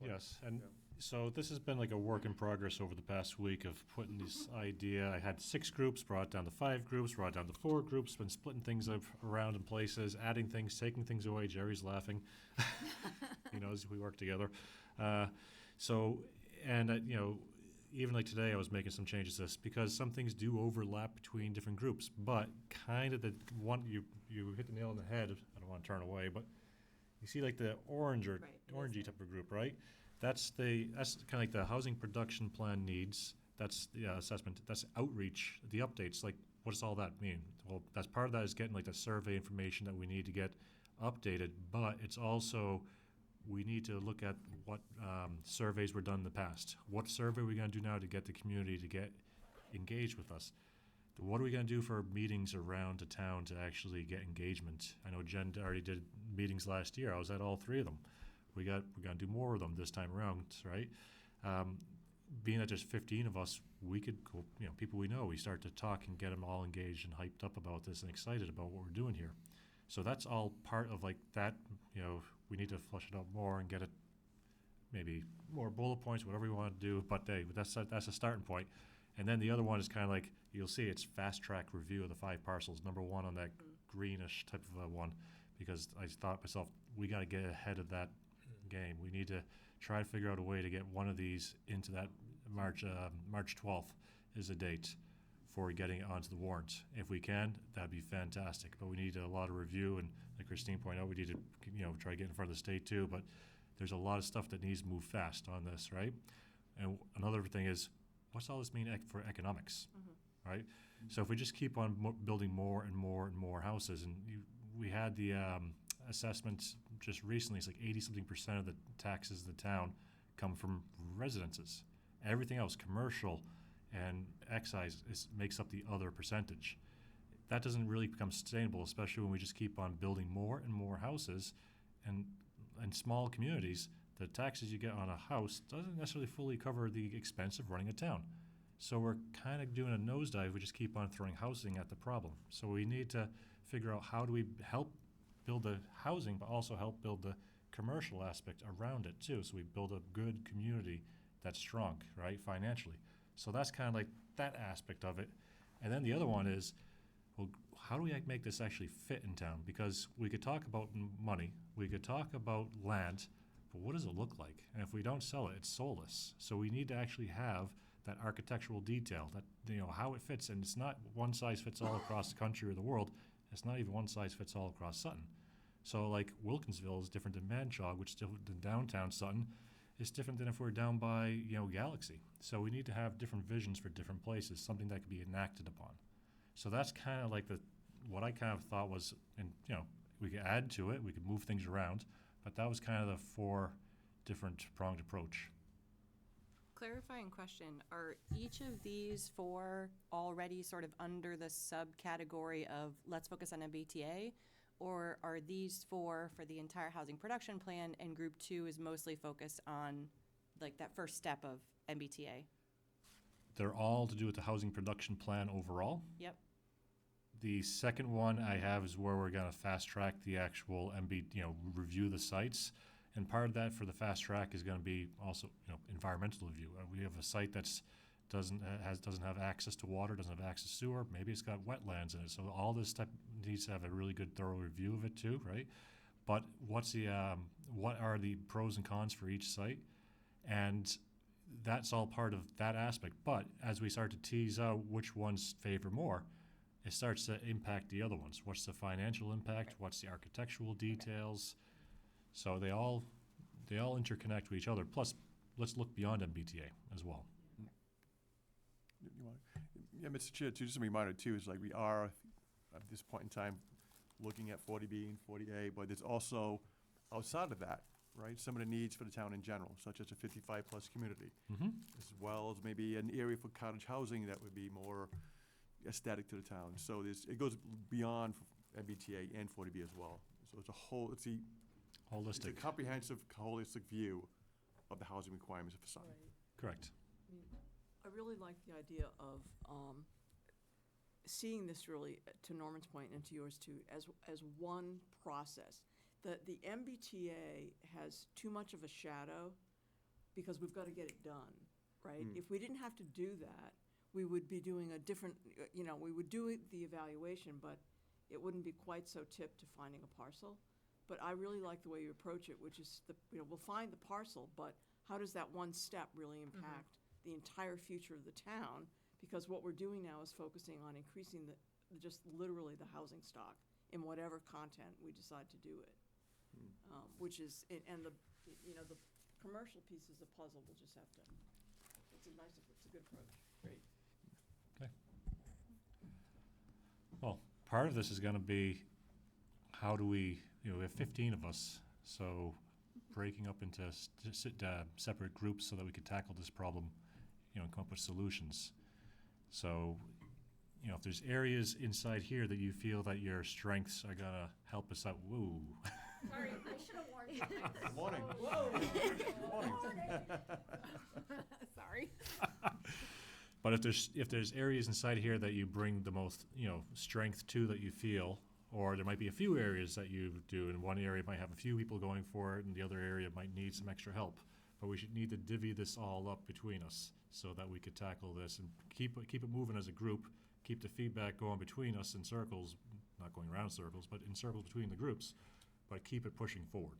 Yes, and so this has been like a work in progress over the past week of putting this idea. I had 6 groups, brought down to 5 groups, brought down to 4 groups, been splitting things up around in places, adding things, taking things away. Jerry's laughing. He knows we work together. Even like today, I was making some changes to this because some things do overlap between different groups, but kind of the one, you hit the nail on the head. I don't want to turn away, but you see like the orangey type of group, right? That's kind of like the housing production plan needs. That's the assessment. That's outreach, the updates. Like, what does all that mean? Well, that's part of that is getting like the survey information that we need to get updated, but it's also we need to look at what surveys were done in the past. What survey are we going to do now to get the community to get engaged with us? What are we going to do for meetings around the town to actually get engagement? I know Jen already did meetings last year. I was at all 3 of them. We're going to do more of them this time around, right? Being that there's 15 of us, we could go, people we know, we start to talk and get them all engaged and hyped up about this and excited about what we're doing here. So that's all part of like that, we need to flush it out more and get it maybe more bullet points, whatever we want to do, but that's a starting point. And then the other one is kind of like, you'll see it's fast track review of the 5 parcels, number 1 on that greenish type of one, because I thought myself, we gotta get ahead of that game. We need to try to figure out a way to get one of these into that March 12th is a date for getting it onto the warrant. If we can, that'd be fantastic, but we need a lot of review, and like Christine pointed out, we need to, try to get in front of the state too, but there's a lot of stuff that needs to move fast on this, right? And another thing is, what's all this mean for economics, right? So if we just keep on building more and more and more houses, and we had the assessments just recently, it's like 80-something% of the taxes in the town come from residences. Everything else, commercial and excise, makes up the other percentage. That doesn't really become sustainable, especially when we just keep on building more and more houses, and in small communities, the taxes you get on a house doesn't necessarily fully cover the expense of running a town. So we're kind of doing a nosedive. We just keep on throwing housing at the problem. So we need to figure out how do we help build the housing, but also help build the commercial aspect around it too. So we build a good community that's strong, right, financially. So that's kind of like that aspect of it. And then the other one is, well, how do we make this actually fit in town? Because we could talk about money, we could talk about land, but what does it look like? And if we don't sell it, it's soulless. So we need to actually have that architectural detail, that, how it fits. And it's not one size fits all across the country or the world. It's not even one size fits all across Sutton. So like Wilkinsville is different than Manchog, which is different than downtown Sutton. It's different than if we're down by, Galaxy. So we need to have different visions for different places, something that could be enacted upon. So that's kind of like what I kind of thought was, and we could add to it, we could move things around, but that was kind of the 4 different pronged approach. Clarifying question, are each of these 4 already sort of under the subcategory of let's focus on MBTA? Or are these 4 for the entire housing production plan, and group 2 is mostly focused on like that first step of MBTA? They're all to do with the housing production plan overall. Yep. The second one I have is where we're gonna fast track the actual review the sites. And part of that for the fast track is gonna be also, environmental review. We have a site that's doesn't have access to water, doesn't have access to sewer, maybe it's got wetlands in it. So all this stuff needs to have a really good thorough review of it too, right? But what are the pros and cons for each site? And that's all part of that aspect. But as we start to tease out which ones favor more, it starts to impact the other ones. What's the financial impact? What's the architectural details? So they all interconnect with each other. Plus, let's look beyond MBTA as well. Yeah, Mr. Chair, too, just a reminder too, is like we are, at this point in time, looking at 40B and 40A, but there's also, outside of that, right, some of the needs for the town in general, such as a 55-plus community, as well as maybe an area for cottage housing that would be more aesthetic to the town. So it goes beyond MBTA and 40B as well. So it's a Holistic. It's a comprehensive, holistic view of the housing requirements of Sutton. Correct. I really like the idea of seeing this really, to Norman's point and to yours too, as one process. The MBTA has too much of a shadow because we've got to get it done, right? If we didn't have to do that, we would be doing a different, we would do the evaluation, but it wouldn't be quite so tipped to finding a parcel. But I really like the way you approach it, which is we'll find the parcel, but how does that one step really impact the entire future of the town? Because what we're doing now is focusing on increasing just literally the housing stock in whatever content we decide to do it. Which is, and the commercial piece is a puzzle, we'll just have to, it's a good approach. Great. Okay. Well, part of this is gonna be, how do we have 15 of us, so breaking up into separate groups so that we could tackle this problem, and come up with solutions. So, if there's areas inside here that you feel that your strengths are gonna help us out, woo. Sorry, I should have warned you. Good morning. Whoa. Good morning. Sorry. But if there's areas inside here that you bring the most, strength to, that you feel, or there might be a few areas that you do, and one area might have a few people going for it, and the other area might need some extra help. But we should need to divvy this all up between us so that we could tackle this and keep it moving as a group, keep the feedback going between us in circles, not going around circles, but in circles between the groups, but keep it pushing forward.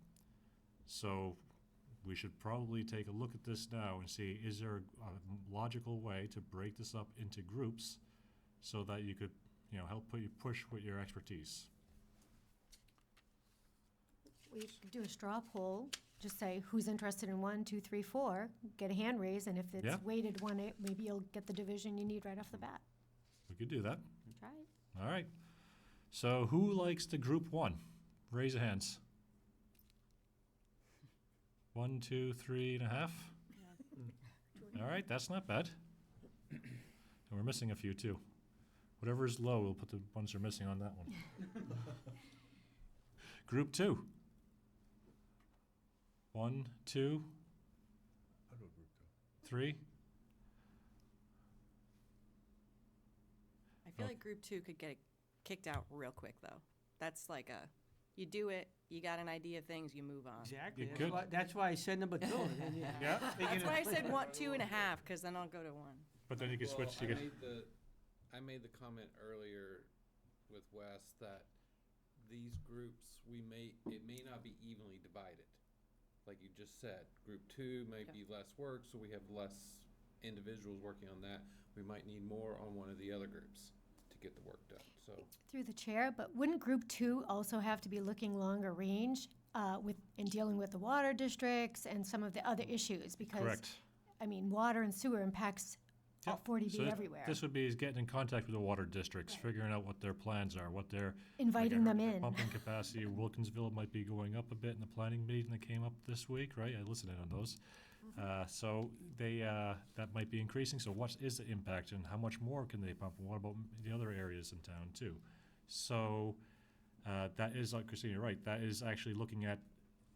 So we should probably take a look at this now and see, is there a logical way to break this up into groups so that you could, help push with your expertise? We could do a straw poll, just say who's interested in 1, 2, 3, 4, get a hand raise, and if it's Yeah. weighted 1, maybe you'll get the division you need right off the bat. We could do that. Try it. All right. So who likes the group 1? Raise your hands. 1, 2, 3.5. All right, that's not bad. And we're missing a few too. Whatever is low, we'll put the ones that are missing on that one. Group 2. 1, 2, I'll go group 2. 3. I feel like group 2 could get kicked out real quick, though. That's like you do it, you got an idea of things, you move on. Exactly. You That's could. that's why I said number 2. and then you- Yeah. That's why I said 2.5, because then I'll go to 1. But then you could switch. Well, I made the comment earlier with Wes that these groups, it may not be evenly divided. Like you just said, group 2 may be less work, so we have less individuals working on that. We might need more on one of the other groups to get the work done, so. Through the chair, but wouldn't group 2 also have to be looking longer range in dealing with the water districts and some of the other issues? Because, Correct. I mean, water and sewer impacts all 40B So everywhere. This would be is getting in contact with the water districts, figuring out what their plans are, what their Inviting them their in. pumping capacity. Wilkinsville might be going up a bit in the planning meeting that came up this week, right? I listened in on those. So they that might be increasing. So what is the impact, and how much more can they pump? And what about the other areas in town too? So that is, like Christina, you're right. That is actually looking at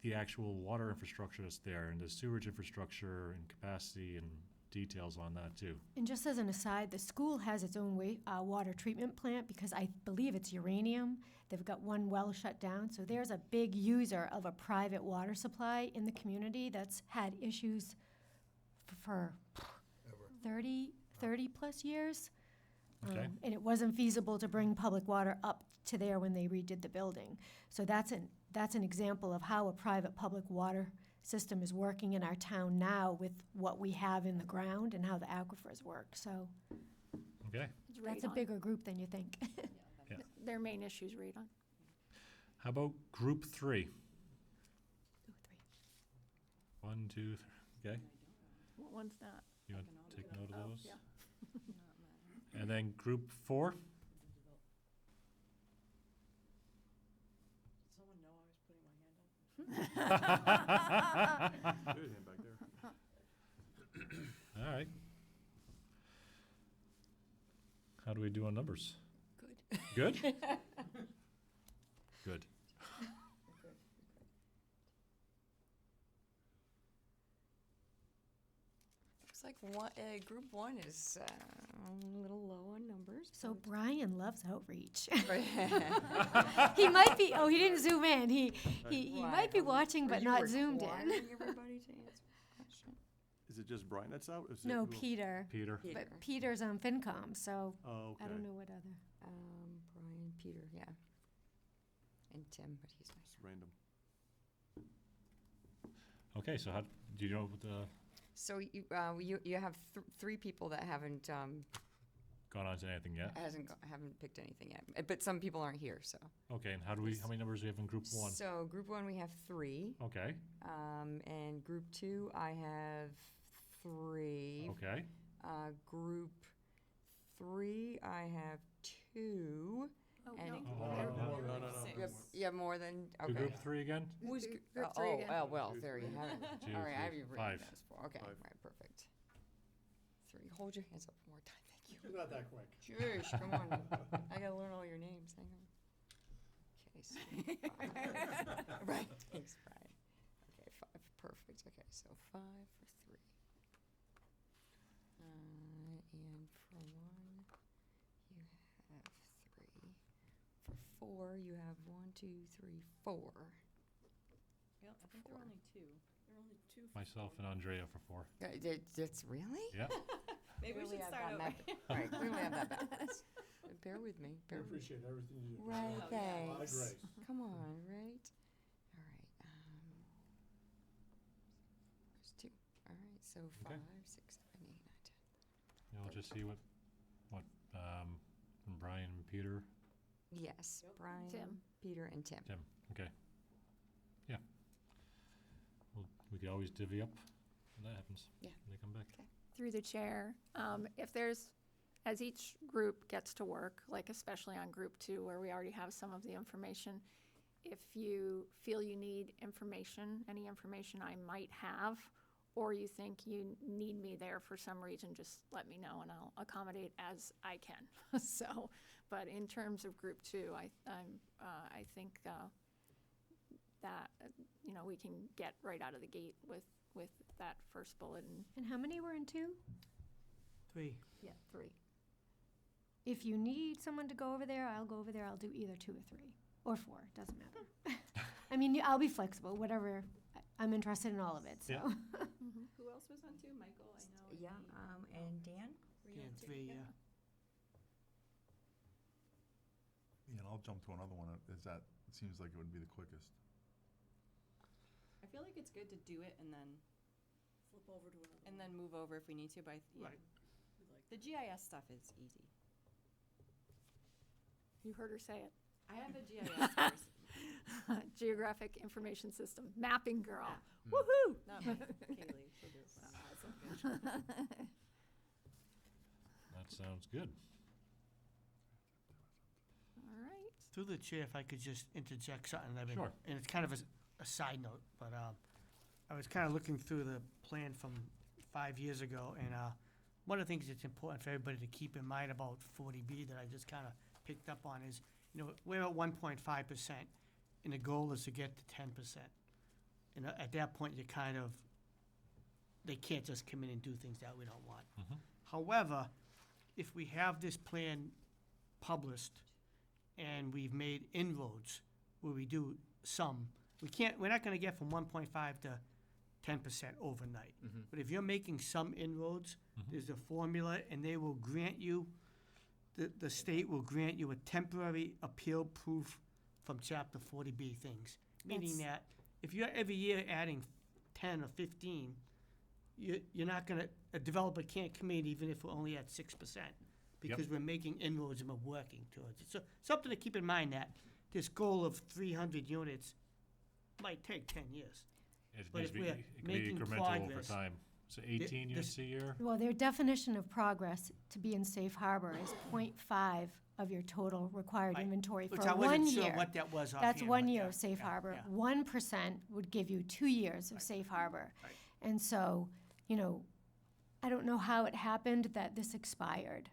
the actual water infrastructure that's there, and the sewage infrastructure and capacity and details on that too. And just as an aside, the school has its own water treatment plant because I believe it's uranium. They've got one well shut down, so there's a big user of a private water supply in the community that's had issues for 30 plus years. Okay. And it wasn't feasible to bring public water up to there when they redid the building. So that's an example of how a private public water system is working in our town now with what we have in the ground and how the aquifers work. So Okay. that's a bigger group than you think. Yeah. Their main issues radon. How about group 3? 1, 2, 3. Okay. What one's that? You want to take note of Oh, those? yeah. And then group 4? Someone know I was putting my hand up? Good hand back there. All right. How do we do on numbers? Good. Good? Good. Looks like group 1 is a little low on numbers. So Brian loves outreach. Right. He might be, he didn't zoom in. He Why? might be watching but Are you not zoomed in. requiring everybody to answer the question? Is it just Brian that's out? Is it No, who else? Peter. Peter? But Peter's on FinCom, so Oh, okay. I don't know what other. Brian, Peter, yeah. And Tim, but he's not. It's random. Okay, so how, do you know what the, So you have 3 people that haven't, gone on to anything yet? haven't picked anything yet, but some people aren't here, so. Okay, and how many numbers do we have in group 1? So group 1, we have 3, Okay, and group 2, I have 3. okay. Group 3, I have 2. Oh, And no. it- No. You have more than, Do okay. group 3 again? Who's Group 3 again. Oh, well, there you have it. 2, All right, I have 3, you 5. written those 4. Okay, Five. right, perfect. 3, hold your hands up one more time, thank you. Not that quick. Shush, come on. I gotta learn all your names, hang on. Okay, so 5. Right, thanks, Brian. Okay, 5, perfect. Okay, so 5 for 3. And for 1, you have 3. For 4, you have 1, 2, 3, 4. Yeah, I think there are only 2. There are only two for myself and Andrea for 4. That's really? Yeah. Maybe we Clearly should have start that over. map- Right, clearly have that balanced. Bear with me, bear with me. appreciate everything you do. Right, A lot of thanks. grace. Come on, right? All right, there's 2. All right, so Okay. 5, 6, 7, 8, 9, 10. Yeah, we'll just see what from Brian and Peter, Yes, Brian, Tim. Peter, and Tim. Tim, okay. Yeah. Well, we could always divvy up when that happens. Yeah. When they come back. Okay. Through the chair, if there's, as each group gets to work, like especially on group 2 where we already have some of the information, if you feel you need information, any information I might have, or you think you need me there for some reason, just let me know and I'll accommodate as I can. So, but in terms of group 2, I think that we can get right out of the gate with that first bullet. And how many were in 2? 3. Yeah, 3. If you need someone to go over there, I'll go over there. I'll do either 2 or 3 or 4. Doesn't matter. I mean, I'll be flexible. Whatever. I'm interested in all of it. So. Yeah. Who else was on 2? Michael, I know. Yeah, and Dan? Dan, 3, yeah. Yeah, and I'll jump to another one. It seems like it would be the quickest. I feel like it's good to do it and then Flip over to another. and then move over if we need to. But Right. We like the GIS stuff is easy. You heard her say it. I have a GIS course. Geographic Information System, mapping girl. Yeah. Woohoo! Not me, Kaylee. She'll do it. That sounds good. All right. Through the chair, if I could just interject something, Sure. and it's kind of a side note, but I was kind of looking through the plan from 5 years ago, and one of the things that's important for everybody to keep in mind about 40B that I just kind of picked up on is, we're at 1.5%, and the goal is to get to 10%. And at that point, they can't just come in and do things that we don't want. Mhm. However, if we have this plan published and we've made inroads where we do some, we're not gonna get from 1.5 to 10% overnight. But if you're making some inroads, there's a formula, and they will grant you, the state will grant you a temporary appeal proof from Chapter 40B things. Meaning that if you're every year adding 10 or 15, you're not gonna, a developer can't come in even if we're only at 6%. Because we're making inroads and we're working towards it. So something to keep in mind that this goal of 300 units might take 10 years. It But needs if to be, we're it can be making incremental over progress, time. So 18 units a year? Well, their definition of progress to be in safe harbor is 0.5 of your total required Right. inventory for Which I 1 wasn't year. sure what that was That's offhand, 1 but year yeah, of safe yeah, harbor. yeah. 1% would give you 2 years of safe harbor. Right. And so, I don't know how it happened that this expired.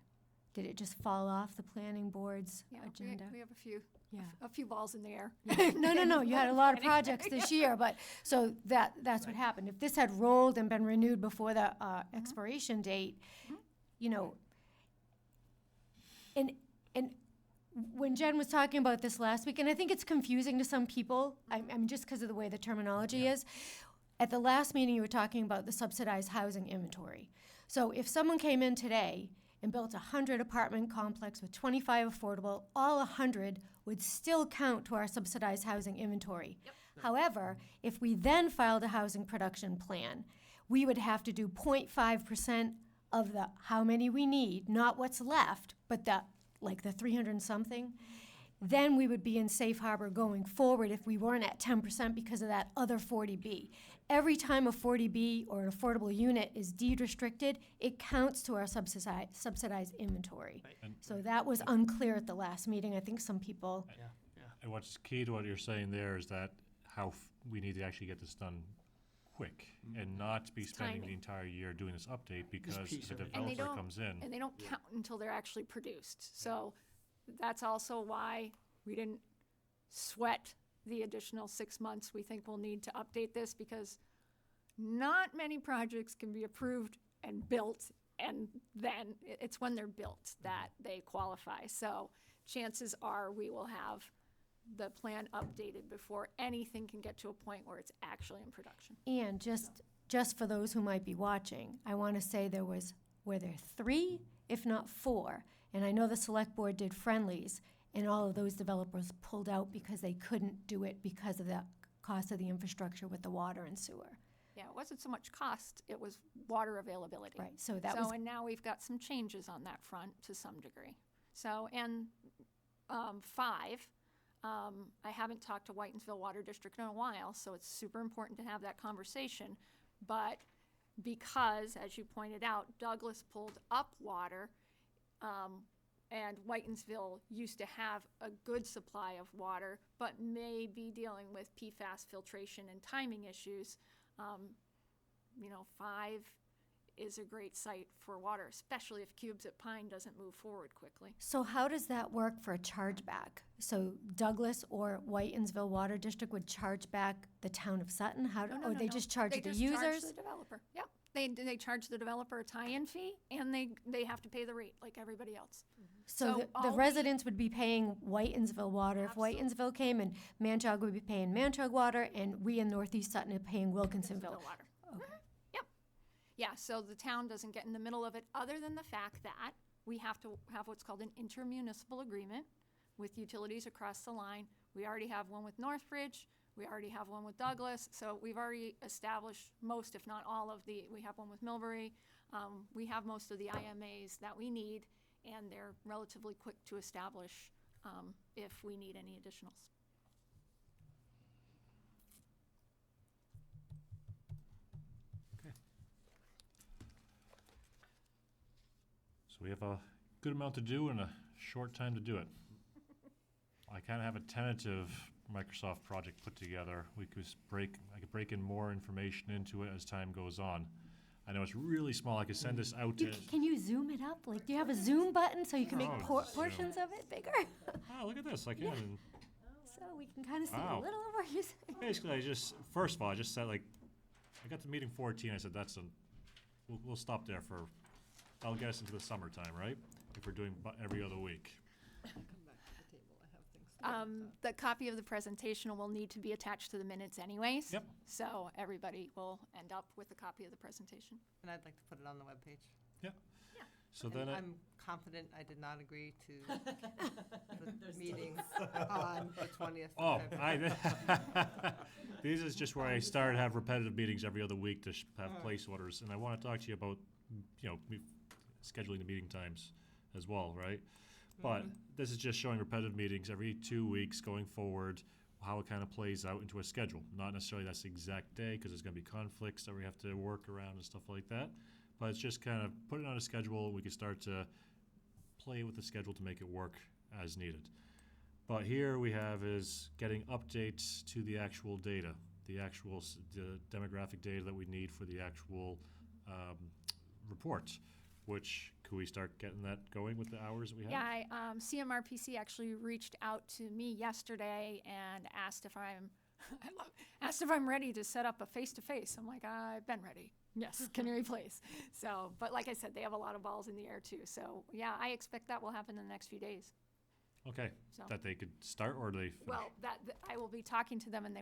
Did it just fall off the planning board's Yeah, agenda? we have a few. Yeah. A few balls in the air. No. You had a lot of projects this year, but so that's what happened. If this had rolled and been renewed before the expiration date, and when Jen was talking about this last week, and I think it's confusing to some people, I'm just because of the way the terminology is. At the last meeting, you were talking about the subsidized housing inventory. So if someone came in today and built a 100 apartment complex with 25 affordable, all 100 would still count to our subsidized housing inventory. However, if we then filed a housing production plan, we would have to do 0.5% of the how many we need, not what's left, but the 300 and something. Then we would be in safe harbor going forward if we weren't at 10% because of that other 40B. Every time a 40B or an affordable unit is deed restricted, it counts to our subsidized inventory. And- So that was unclear at the last meeting. I think some people, And what's key to what you're saying there is that we need to actually get this done quick and not be spending the timing. entire year doing this update because piece the of it. And they developer don't- comes in. And they don't count until they're actually produced. So that's also why we didn't sweat the additional 6 months. We think we'll need to update this because not many projects can be approved and built, and then it's when they're built that they qualify. So chances are we will have the plan updated before anything can get to a point where it's actually in production. And just for those who might be watching, I want to say were there 3, if not 4? And I know the select board did friendlies, and all of those developers pulled out because they couldn't do it because of the cost of the infrastructure with the water and sewer. Yeah, it wasn't so much cost, it was water availability. Right, so that was, And now we've got some changes on that front to some degree. So, and 5, I haven't talked to Whitensville Water District in a while, so it's super important to have that conversation. But because, as you pointed out, Douglas pulled up water, and Whitensville used to have a good supply of water, but may be dealing with PFAS filtration and timing issues. 5 is a great site for water, especially if Cubes at Pine doesn't move forward quickly. so how does that work for a chargeback? So Douglas or Whitensville Water District would charge back the town of Sutton? Or they just charge the They users? just charge the developer, yep. They charge the developer a tie-in fee, and they have to pay the rate like everybody else. So So the all residents would be paying Whitensville water. If Absolutely. Whitensville came, and Manchog would be paying Manchog water, and we in Northeast Sutton are paying Wilkinsonville. Wilkinsonville water. Okay. Yep. Yeah, so the town doesn't get in the middle of it, other than the fact that we have to have what's called an intermunicipal agreement with utilities across the line. We already have one with Northbridge, we already have one with Douglas, so we've already established most, if not all of we have one with Millbury. We have most of the IMAs that we need, and they're relatively quick to establish if we need any additionals. So we have a good amount to do and a short time to do it. I kind of have a tentative Microsoft project put together. I could break in more information into it as time goes on. I know it's really small. I could send this out to. Can you zoom it up? Like, do you have a zoom button so you can make Oh, portions of it bigger? Oh, look at this. I can. So we can kind of see Wow. a little of what you're saying. Basically, first of all, I just said, I got to meeting 14. I said, we'll stop there that'll get us into the summertime, right? If we're doing every other week. The copy of the presentation will need to be attached to the minutes anyways. Yep. So everybody will end up with a copy of the presentation. And I'd like to put it on the webpage. Yeah. Yeah. So And then, I'm confident I did not agree to the meeting on the 20th of February. This is just where I started to have repetitive meetings every other week to have place orders. And I want to talk to you about, scheduling the meeting times as well, right? But this is just showing repetitive meetings every 2 weeks going forward, how it kind of plays out into a schedule. Not necessarily that's the exact day, because there's going to be conflicts that we have to work around and stuff like that. But it's just kind of put it on a schedule. We can start to play with the schedule to make it work as needed. But here we have is getting updates to the actual data, the demographic data that we need for the actual report, which could we start getting that going with the hours that we have? Yeah, CMRPC actually reached out to me yesterday and asked if I'm ready to set up a face-to-face. I'm like, I've been ready. Yes, can you please? So, but like I said, they have a lot of balls in the air too. So yeah, I expect that will happen in the next few days. Okay, So- that they could start or they finish? Well, I will be talking to them, and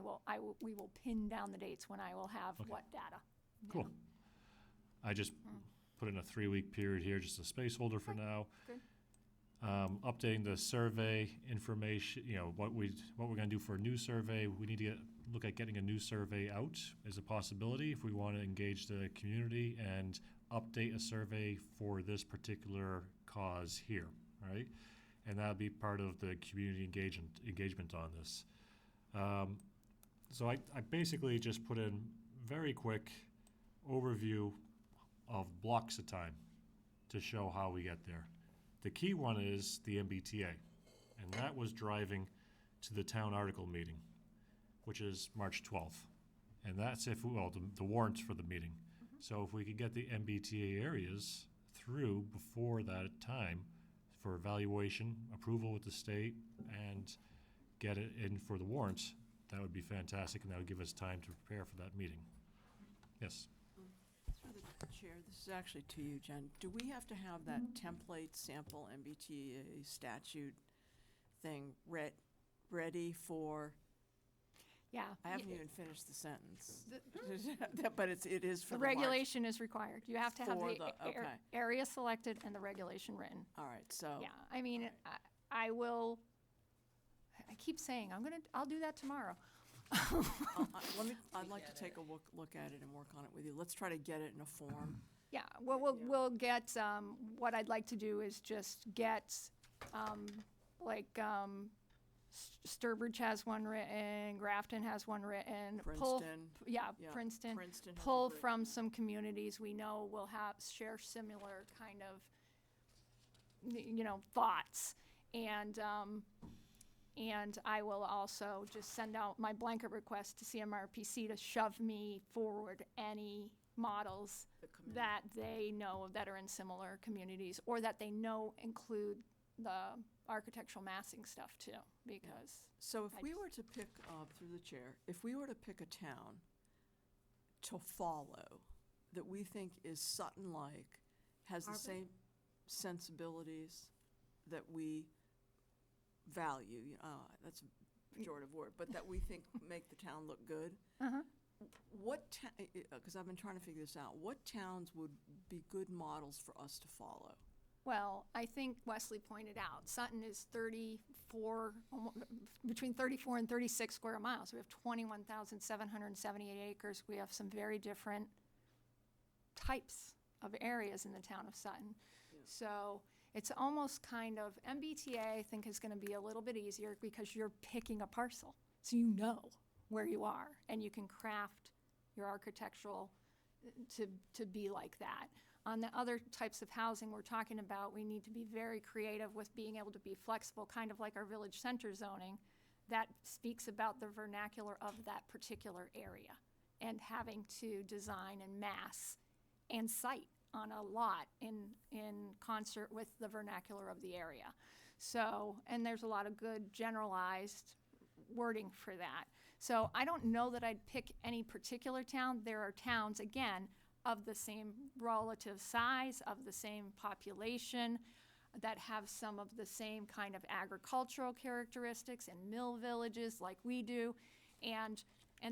we will pin down the dates when I will have Okay. what data. Cool. I just put in a 3-week period here, just a spaceholder for now. Good. Updating the survey information, what we're gonna do for a new survey. We need to look at getting a new survey out as a possibility if we want to engage the community and update a survey for this particular cause here, right? And that'll be part of the community engagement on this. So I basically just put in very quick overview of blocks of time to show how we get there. The key one is the MBTA, and that was driving to the town article meeting, which is March 12th. And that's the warrants for the meeting. So if we could get the MBTA areas through before that time for evaluation, approval with the state, and get it in for the warrants, that would be fantastic, and that would give us time to prepare for that meeting. Yes? Through the chair, this is actually to you, Jen. Do we have to have that template sample MBTA statute thing ready for, Yeah. I haven't even finished the sentence. But it is for The the March. regulation is required. You have to have For the the- okay. area selected and the regulation written. All right, so. Yeah, I mean, I will, I keep saying, I'll do that tomorrow. I'd like to take a look at it and work on it with you. Let's try to get it in a form. Yeah, we'll get, what I'd like to do is just get, Sturbridge has one written, Grafton has one written. Princeton. Yeah, Yeah, Princeton. Princeton has a Pull good from some communities we know will share similar kind of, thoughts. And I will also just send out my blanket request to CMRPC to shove me forward any models that they know that are in similar communities, or that they know include the architectural massing stuff too, because. So if we were to pick, through the chair, if we were to pick a town to follow that we think is Sutton-like, has the same sensibilities that we value, that's a pejorative word, but that we think make the town look good, what, because I've been trying to figure this out, what towns would be good models for us to follow? Well, I think Wesley pointed out, Sutton is between 34 and 36 square miles. We have 21,778 acres. We have some very different types of areas in the town of Sutton. Yeah. So it's almost kind of, MBTA I think is gonna be a little bit easier because you're picking a parcel. So you know where you are and you can craft your architectural to be like that. On the other types of housing we're talking about, we need to be very creative with being able to be flexible, kind of like our village center zoning that speaks about the vernacular of that particular area and having to design and mass and site on a lot in concert with the vernacular of the area. So, and there's a lot of good generalized wording for that. So I don't know that I'd pick any particular town. There are towns, again, of the same relative size, of the same population, that have some of the same kind of agricultural characteristics and mill villages like we do. And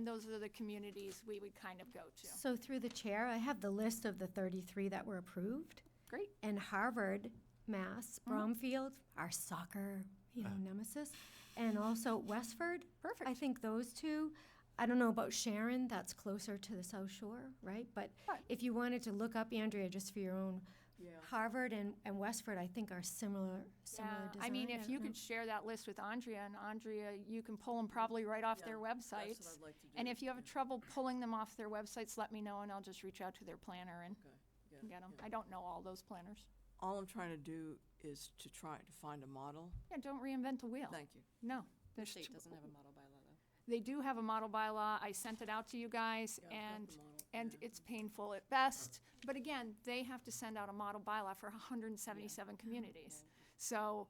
those are the communities we would kind of go to. So through the chair, I have the list of the 33 that were approved. Great. And Harvard, Mass, Bromfield, our soccer, nemesis, and also Westford. Perfect. I think those two. I don't know about Sharon, that's closer to the South Shore, right? But Right. if you wanted to look up, Andrea, just for your own, Yeah. Harvard and Westford, I think are similar Yeah, design. I mean, if don't you know. could share that list with Andrea, and Andrea, you can pull them probably right off their Yeah, websites. That's what I'd like to do. And if you have trouble pulling them off their websites, let me know and I'll just reach out to their planner and Okay, yeah, get them. yeah. I don't know all those planners. All I'm trying to do is to try to find a model. Yeah, don't reinvent the wheel. Thank you. No. The there's state t- doesn't have a model bylaw, though. They do have a model bylaw. I sent it out to you guys, Yeah, I've got and the model, and yeah. it's painful at best. But again, they have to send out a model bylaw for 177 communities. So,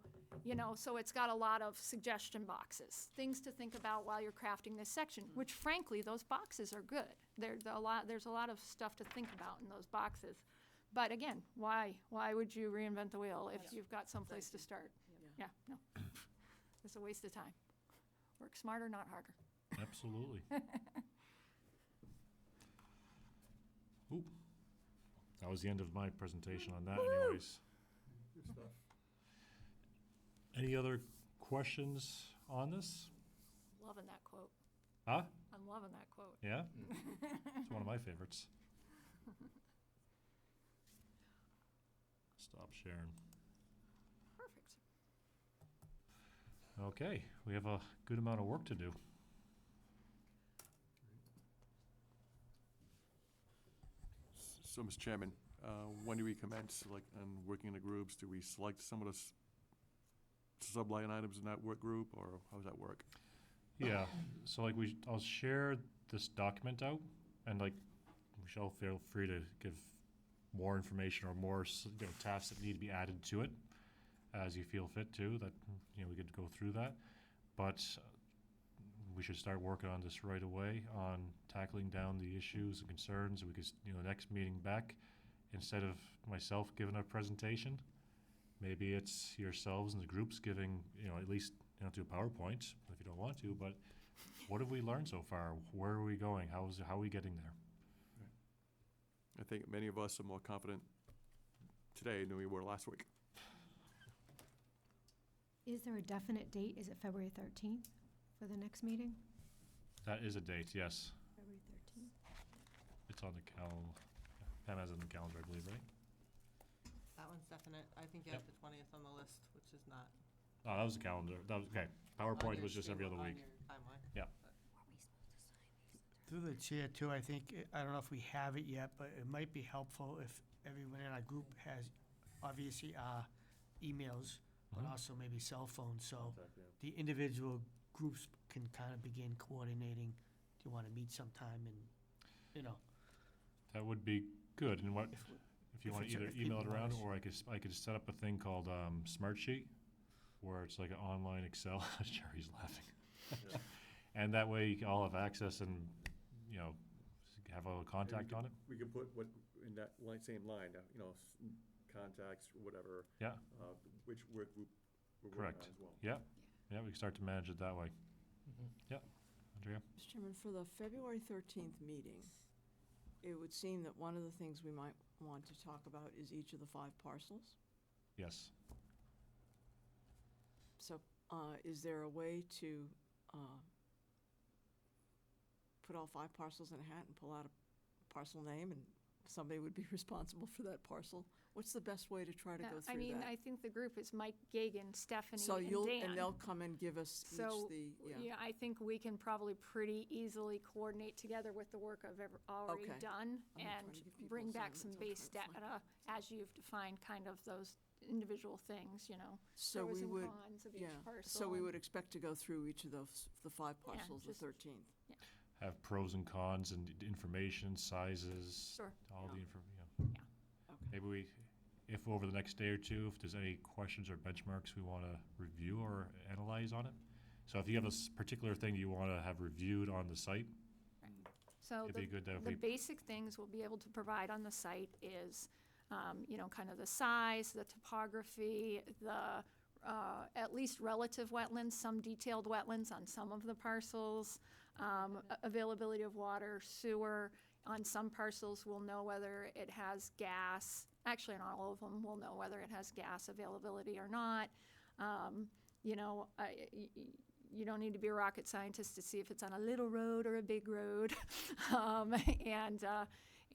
so it's got a lot of suggestion boxes, things to think about while you're crafting this section. Which, frankly, those boxes are good. There's a lot of stuff to think about in those boxes. But again, why would you reinvent the wheel if you've got someplace to start? Yeah, no, it's a waste of time. Work smarter, not harder. Absolutely. Ooh, that was the end of my presentation on that anyways. Good stuff. Any other questions on this? Loving that quote. Huh? I'm loving that quote. Yeah? It's one of my favorites. Stop sharing. Perfect. Okay, we have a good amount of work to do. So, Mr. Chairman, when do we commence, on working in the groups? Do we select some of the sub-line items in that work group, or how does that work? Yeah, so I'll share this document out, and Michelle, feel free to give more information or more tasks that need to be added to it as you feel fit to, that, we could go through that. But we should start working on this right away, on tackling down the issues and concerns. We could, next meeting back, instead of myself giving a presentation, maybe it's yourselves and the groups giving, at least don't do a PowerPoint if you don't want to, but what have we learned so far? Where are we going? How are we getting there? I think many of us are more confident today than we were last week. Is there a definite date? Is it February 13th for the next meeting? That is a date, yes. February 13th. It's on the Pam has it on the calendar, I believe, right? That one's definite. I think you have the 20th on the list, which is not Oh, that was the calendar. That was, okay. on PowerPoint your was just every screen- other on week. your timeline. Yeah. Through the chair too, I think, I don't know if we have it yet, but it might be helpful if everyone in our group has, obviously, our emails, but Mhm. also maybe cell phones, so the individual groups can kind of begin coordinating. Do you want to meet sometime and, you know, That would be good. And what, if, if you if want to it's- either if people email it want around, us- or I could set up a thing called Smartsheet, where it's like an online Excel. Jerry's laughing. And that way you can all have access and, you know, have a contact on it. We could put what, in that same line, contacts, whatever. Yeah. Which work group we're working Correct. on as well. Yeah, yeah, we can start to manage it that way. Yeah, Andrea? Mr. Chairman, for the February 13th meeting, it would seem that one of the things we might want to talk about is each of the 5 parcels. Yes. So, is there a way to put all 5 parcels in a hat and pull out a parcel name, and somebody would be responsible for that parcel? What's the best way to try to Yeah, go through I mean, that? I think the group is Mike, Gagan, Stephanie, So and you'll, Dan. and they'll come and give us each So, the, I think we can probably pretty easily coordinate together with the work I've already Okay. done I'm not trying and to give people bring back some assignments, base I'm trying to data as you've defined kind of those individual things, you know, So pros we and would, cons of each yeah, parcel. so we and- would expect to go through each of those, the 5 Yeah, parcels the just- 13th. Have pros and cons and information, sizes. Sure. All the Yeah. information. Okay. Maybe we, if over the next day or two, if there's any questions or benchmarks we want to review or analyze on it. So if you have a particular thing you want to have reviewed on the site, So it'd be good to, if the we, basic things we'll be able to provide on the site is, you know, kind of the size, the topography, the, at least relative wetlands, some detailed wetlands on some of the parcels, availability of water, sewer. On some parcels, we'll know whether it has gas. Actually, on all of them, we'll know whether it has gas availability or not. You know, you don't need to be a rocket scientist to see if it's on a little road or a big road.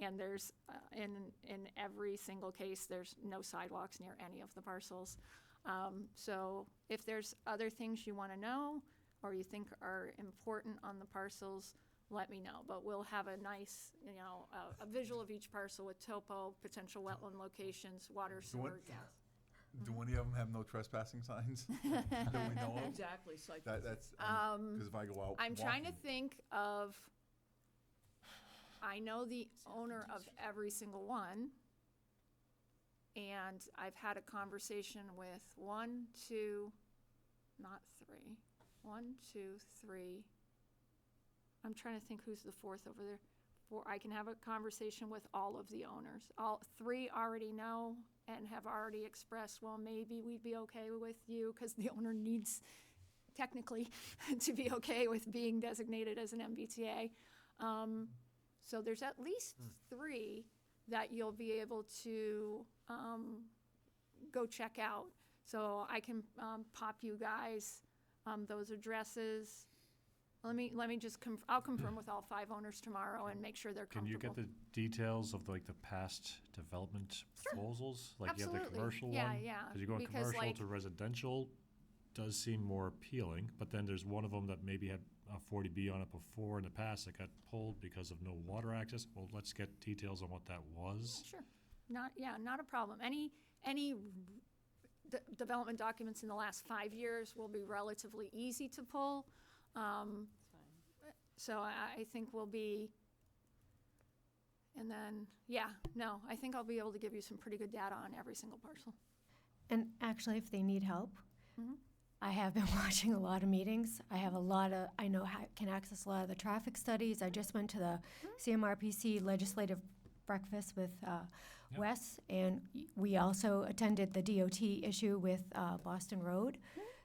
And there's, in every single case, there's no sidewalks near any of the parcels. So if there's other things you want to know or you think are important on the parcels, let me know. But we'll have a nice, you know, a visual of each parcel with topo, potential wetland locations, water, sewer, gas. Do any of them have no trespassing signs? Do we know of? Exactly, site That's, because if I go out I'm trying to walking- think of, I know the owner of every single one. And I've had a conversation with 1, 2, not 3. 1, 2, 3. I'm trying to think who's the 4th over there. I can have a conversation with all of the owners. All 3 already know and have already expressed, well, maybe we'd be okay with you, because the owner needs technically to be okay with being designated as an MBTA. So there's at least 3 that you'll be able to go check out. So I can pop you guys those addresses. Let me just, I'll confirm with all 5 owners tomorrow and make sure they're can you comfortable. get the details of like the past development proposals? Like you have the Absolutely. commercial one? Yeah, yeah, Because you're going because, commercial like- to residential does seem more appealing, but then there's one of them that maybe had a 40B on it before in the past that got pulled because of no water access. Well, let's get details on what that was. Sure, not a problem. Any development documents in the last 5 years will be relatively easy to pull. So I think we'll be, and then, I think I'll be able to give you some pretty good data on every single parcel. And actually, if they need help, Mhm. I have been watching a lot of meetings. I have a lot of, I know how, can access a lot of the traffic studies. I just went to the CMRPC legislative breakfast with Wes, and we also attended the DOT issue with Boston Road.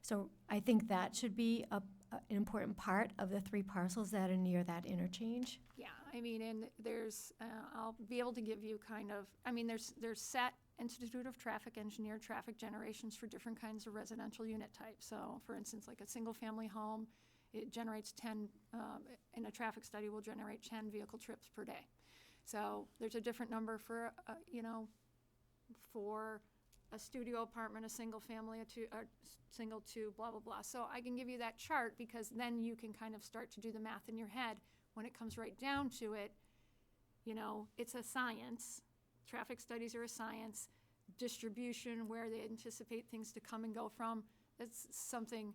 So I think that should be an important part of the 3 parcels that are near that interchange. Yeah, I mean, and there's, I'll be able to give you kind of, I mean, there's set Institute of Traffic Engineer traffic generations for different kinds of residential unit types. So for instance, like a single-family home, it generates 10, in a traffic study will generate 10 vehicle trips per day. So there's a different number for, for a studio apartment, a single family, a single two, blah, blah, blah. So I can give you that chart because then you can kind of start to do the math in your head. When it comes right down to it, it's a science. Traffic studies are a science. Distribution, where they anticipate things to come and go from, that's something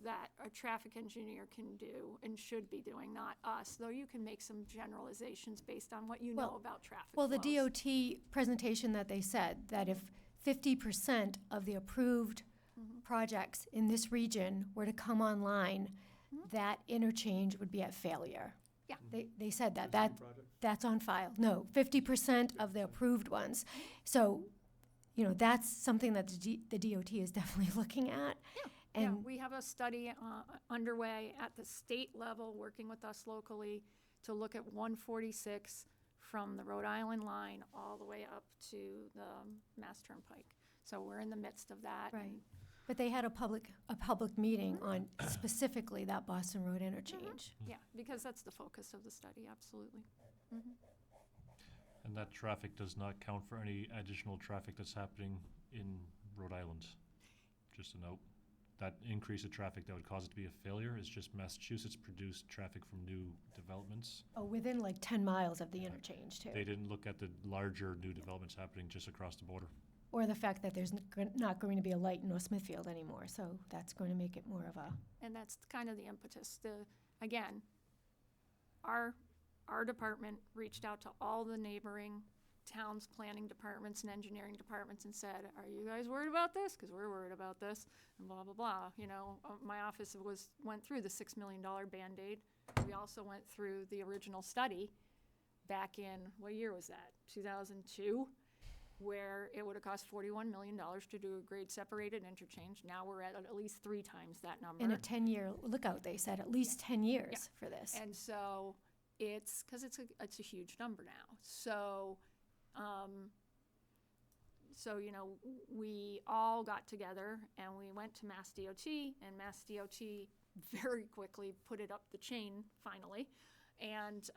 that a traffic engineer can do and should be doing, not us, though you can make some generalizations based on what you know about traffic Well, the flows. DOT presentation that they said, that if 50% of the approved projects in this region were to come online, that interchange would be at failure. Yeah. They said that, that's on file. No, 50% of the approved ones. So, that's something that the DOT is definitely looking at. Yeah, And we have a study underway at the state level, working with us locally, to look at 146 from the Rhode Island line all the way up to the Mass Turnpike. So we're in the midst of that. Right. and- But they had a public meeting on specifically that Boston Road interchange. Yeah, because that's the focus of the study, absolutely. And that traffic does not count for any additional traffic that's happening in Rhode Island. Just a note. That increase of traffic that would cause it to be a failure is just Massachusetts produced traffic from new developments. Oh, within like 10 miles of the interchange, too. They didn't look at the larger new developments happening just across the border. Or the fact that there's not going to be a light in North Smithfield anymore, so that's going to make it more of a... And that's kind of the impetus. Again, our department reached out to all the neighboring towns' planning departments and engineering departments and said, are you guys worried about this? Because we're worried about this, and blah, blah, blah. My office went through the $6 million Band-Aid. We also went through the original study back in, what year was that? 2002, where it would have cost $41 million to do a grade-separated interchange. Now we're at least 3 times that number. In a 10-year lookout, they said, at least 10 years for this. And so it's, because it's a huge number now. So, we all got together and we went to Mass DOT, and Mass DOT very quickly put it up the chain finally. And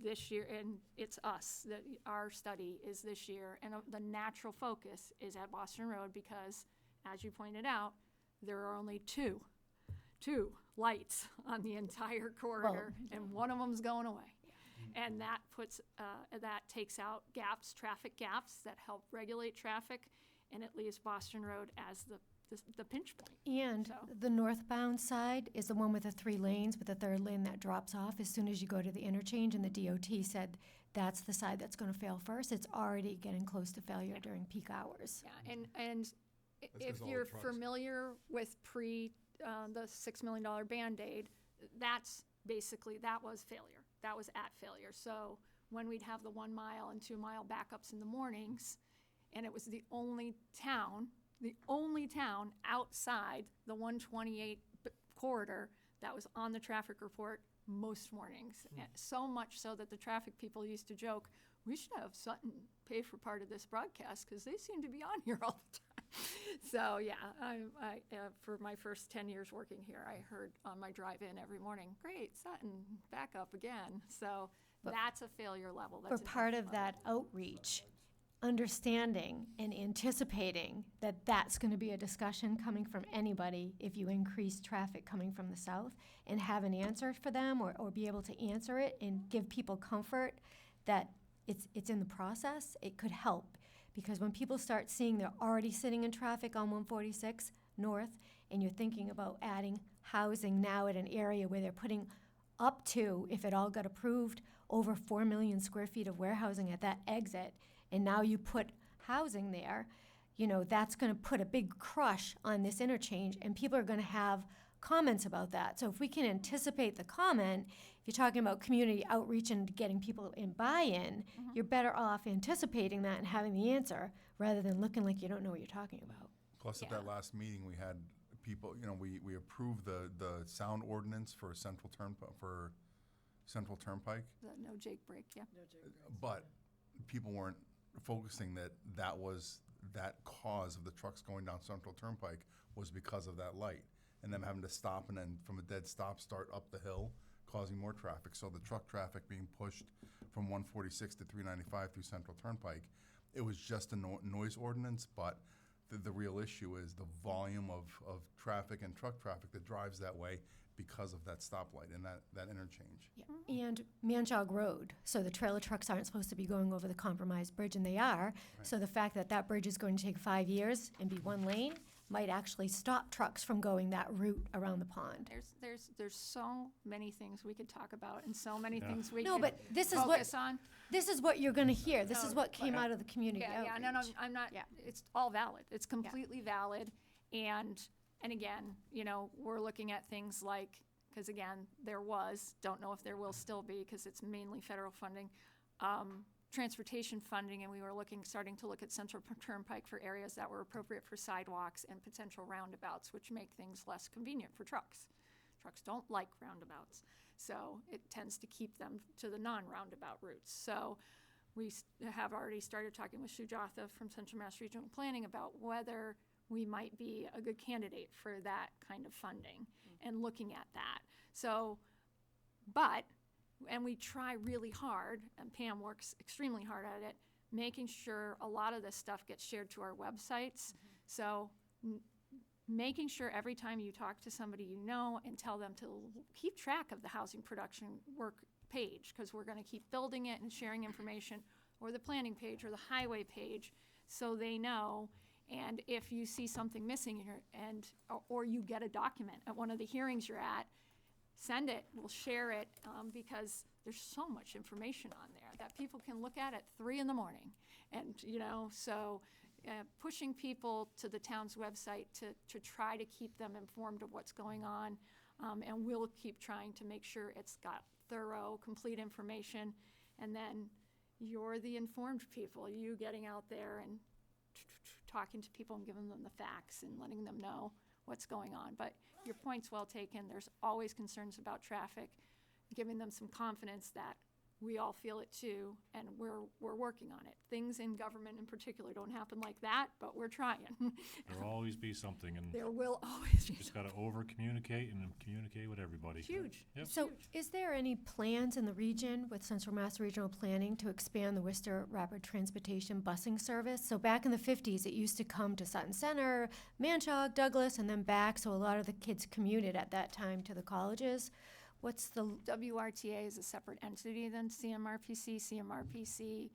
this year, and it's us, that our study is this year, and the natural focus is at Boston Road because, as you pointed out, there are only two lights on the entire corridor, and one of them's going away. And that takes out gaps, traffic gaps that help regulate traffic, and it leaves Boston Road as the pinch point. And So- the northbound side is the one with the 3 lanes, with the 3rd lane that drops off as soon as you go to the interchange, and the DOT said that's the side that's going to fail first. It's already getting close to failure during peak hours. Yeah, and if 'cause all the you're trucks. familiar with the $6 million Band-Aid, that's basically, that was failure. That was at failure. So when we'd have the 1 mile and 2 mile backups in the mornings, and it was the only town outside the 128 corridor that was on the traffic report most mornings. So much so that the traffic people used to joke, we should have Sutton pay for part of this broadcast because they seem to be on here all the time. So yeah, I for my first 10 years working here, I heard on my drive-in every morning, great, Sutton, back up again. So that's a failure level. For That's a part of level. that outreach, understanding and anticipating that that's going to be a discussion coming from anybody if you increase traffic coming from the south, and have an answer for them or be able to answer it and give people comfort that it's in the process, it could help. Because when people start seeing they're already sitting in traffic on 146 north, and you're thinking about adding housing now at an area where they're putting up to, if it all got approved, over 4 million square feet of warehousing at that exit, and now you put housing there, that's going to put a big crush on this interchange, and people are going to have comments about that. So if we can anticipate the comment, if you're talking about community outreach and getting people in buy-in, you're better off anticipating that and having the answer rather than looking like you don't know what you're talking about. Plus, at that last meeting, we had people, you know, we approved the sound ordinance for Central Turnpike, The no Jake break, yeah. but people weren't focusing that was that cause of the trucks going down Central Turnpike was because of that light, and them having to stop and then from a dead stop start up the hill, causing more traffic. So the truck traffic being pushed from 146 to 395 through Central Turnpike, it was just a noise ordinance, but the real issue is the volume of traffic and truck traffic that drives that way because of that stoplight and that interchange. Yeah. And Manjog Road, so the trailer trucks aren't supposed to be going over the compromised bridge, and they are. So the fact that that bridge is going to take 5 years and be one lane might actually stop trucks from going that route around the pond. There's so many things we could talk about and so many things we No, could but this is focus on. This is what you're gonna hear. This No, is what came out of the community Yeah, outreach. no, I'm not, Yeah. it's all valid. It's completely valid. And again, you know, we're looking at things like, because again, don't know if there will still be, because it's mainly federal funding, transportation funding, and we were starting to look at Central Turnpike for areas that were appropriate for sidewalks and potential roundabouts, which make things less convenient for trucks. Trucks don't like roundabouts, so it tends to keep them to the non-roundabout routes. So we have already started talking with Sujatha from Central Mass Regional Planning about whether we might be a good candidate for that kind of funding and looking at that. So, and we try really hard, and Pam works extremely hard at it, making sure a lot of this stuff gets shared to our websites. So making sure every time you talk to somebody you know and tell them to keep track of the housing production work page, because we're going to keep building it and sharing information, or the planning page or the highway page, so they know. And if you see something missing here or you get a document at one of the hearings you're at, send it, we'll share it, because there's so much information on there that people can look at 3 in the morning. And, you know, so pushing people to the town's website to try to keep them informed of what's going on. And we'll keep trying to make sure it's got thorough, complete information. And then you're the informed people, you getting out there and talking to people and giving them the facts and letting them know what's going on. But your point's well taken. There's always concerns about traffic, giving them some confidence that we all feel it too, and we're working on it. Things in government in particular don't happen like that, but we're trying. There'll always be something, and There will always be just gotta over-communicate and communicate with everybody. huge. Yep. So is there any plans in the region with Central Mass Regional Planning to expand the Worcester Rapid Transportation busing service? So back in the 50s, it used to come to Sutton Center, Manchog, Douglas, and then back, so a lot of the kids commuted at that time to the colleges. What's the, WRTA is a separate entity than CMRPC. CMRPC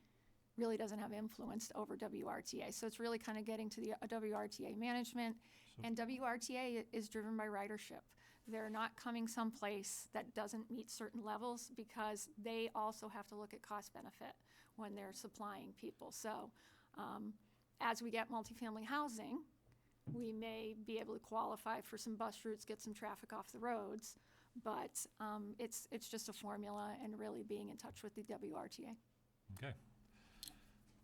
really doesn't have influence over WRTA. So it's really kind of getting to the WRTA management. And WRTA is driven by ridership. They're not coming someplace that doesn't meet certain levels, because they also have to look at cost benefit when they're supplying people. So as we get multifamily housing, we may be able to qualify for some bus routes, get some traffic off the roads. But it's just a formula, and really being in touch with the WRTA. Okay.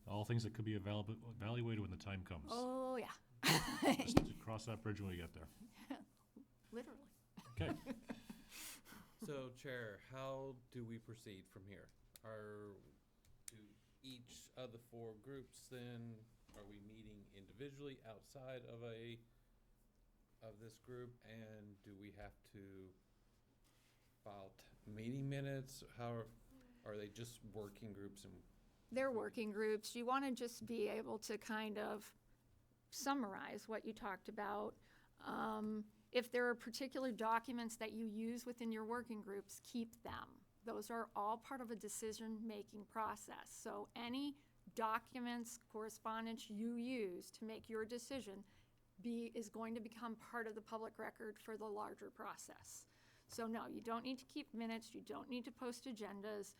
All things that could be evaluated when the time comes. Oh, yeah. Just to cross that bridge when we get there. Literally. Okay. So, Chair, how do we proceed from here? Do each of the 4 groups then, are we meeting individually outside of this group? And do we have to file meeting minutes? How are they just working groups? And They're working groups. You want to just be able to kind of summarize what you talked about. If there are particular documents that you use within your working groups, keep them. Those are all part of a decision-making process. So any documents, correspondence you use to make your decision is going to become part of the public record for the larger process. So no, you don't need to keep minutes, you don't need to post agendas.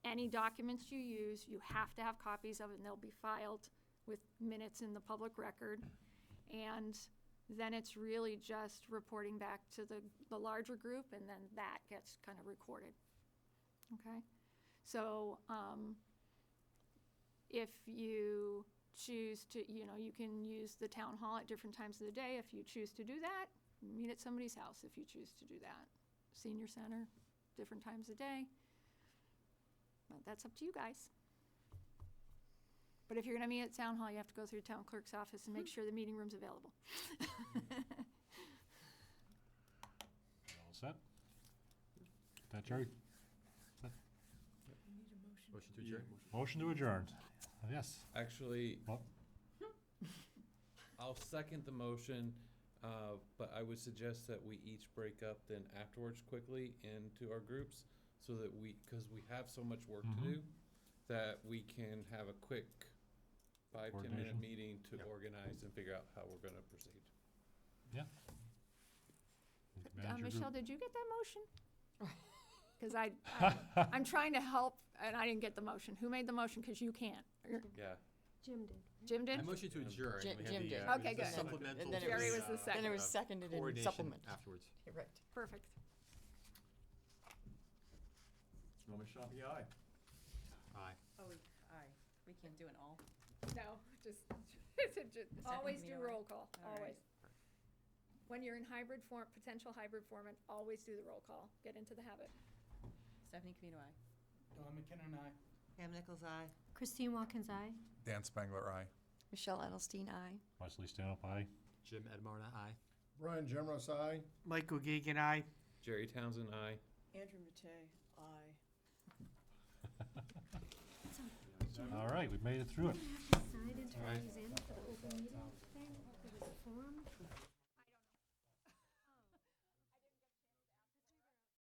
Any documents you use, you have to have copies of, and they'll be filed with minutes in the public record. And then it's really just reporting back to the larger group, and then that gets kind of recorded. Okay? So if you choose to, you can use the town hall at different times of the day. If you choose to do that, meet at somebody's house if you choose to do that. Senior center, different times of day. But that's up to you guys. But if you're gonna meet at town hall, you have to go through the town clerk's office and make sure the meeting room's available. All set? That, Jerry? Motion to adjourn? Motion to adjourn. Yes. Actually, Well, I'll second the motion, but I would suggest that we each break up then afterwards quickly into our groups so that because we have so much work to do, that we can have a quick 5-10 minute Coordination. meeting to Yep. organize and figure out how we're gonna proceed. yeah. Manage your Michelle, group. did you get that motion? Because I'm trying to help, and I didn't get the motion. Who made the motion? Because you can't. Yeah. Jim did. Jim did? I motion to adjourn. Jim- We have Jim the, did. Okay, the good. Supplemental. And then it Jerry was- was the second. Then it was seconded in Coordination supplement. afterwards. Right. Perfect. Norman Shopping, aye. Aye. Oh, aye. We can't do an all. No, just second always can do be all right. roll call, All right. always. When you're in hybrid form, potential hybrid format, always do the roll call. Get into the habit. Stephanie Camino, aye. Don McKinnon, aye. Pam Nichols, aye. Christine Watkins, aye. Dan Spangler, aye. Michelle Edelstein, aye. Wesley Stanhope, aye. Jim Edmarna, aye. Brian Gemros, aye. Michael Gagan, aye. Jerry Townsend, aye. Andrew Matei, aye. All right, we made it through it. Sign into Roseanne for the open meeting thing, for the forum.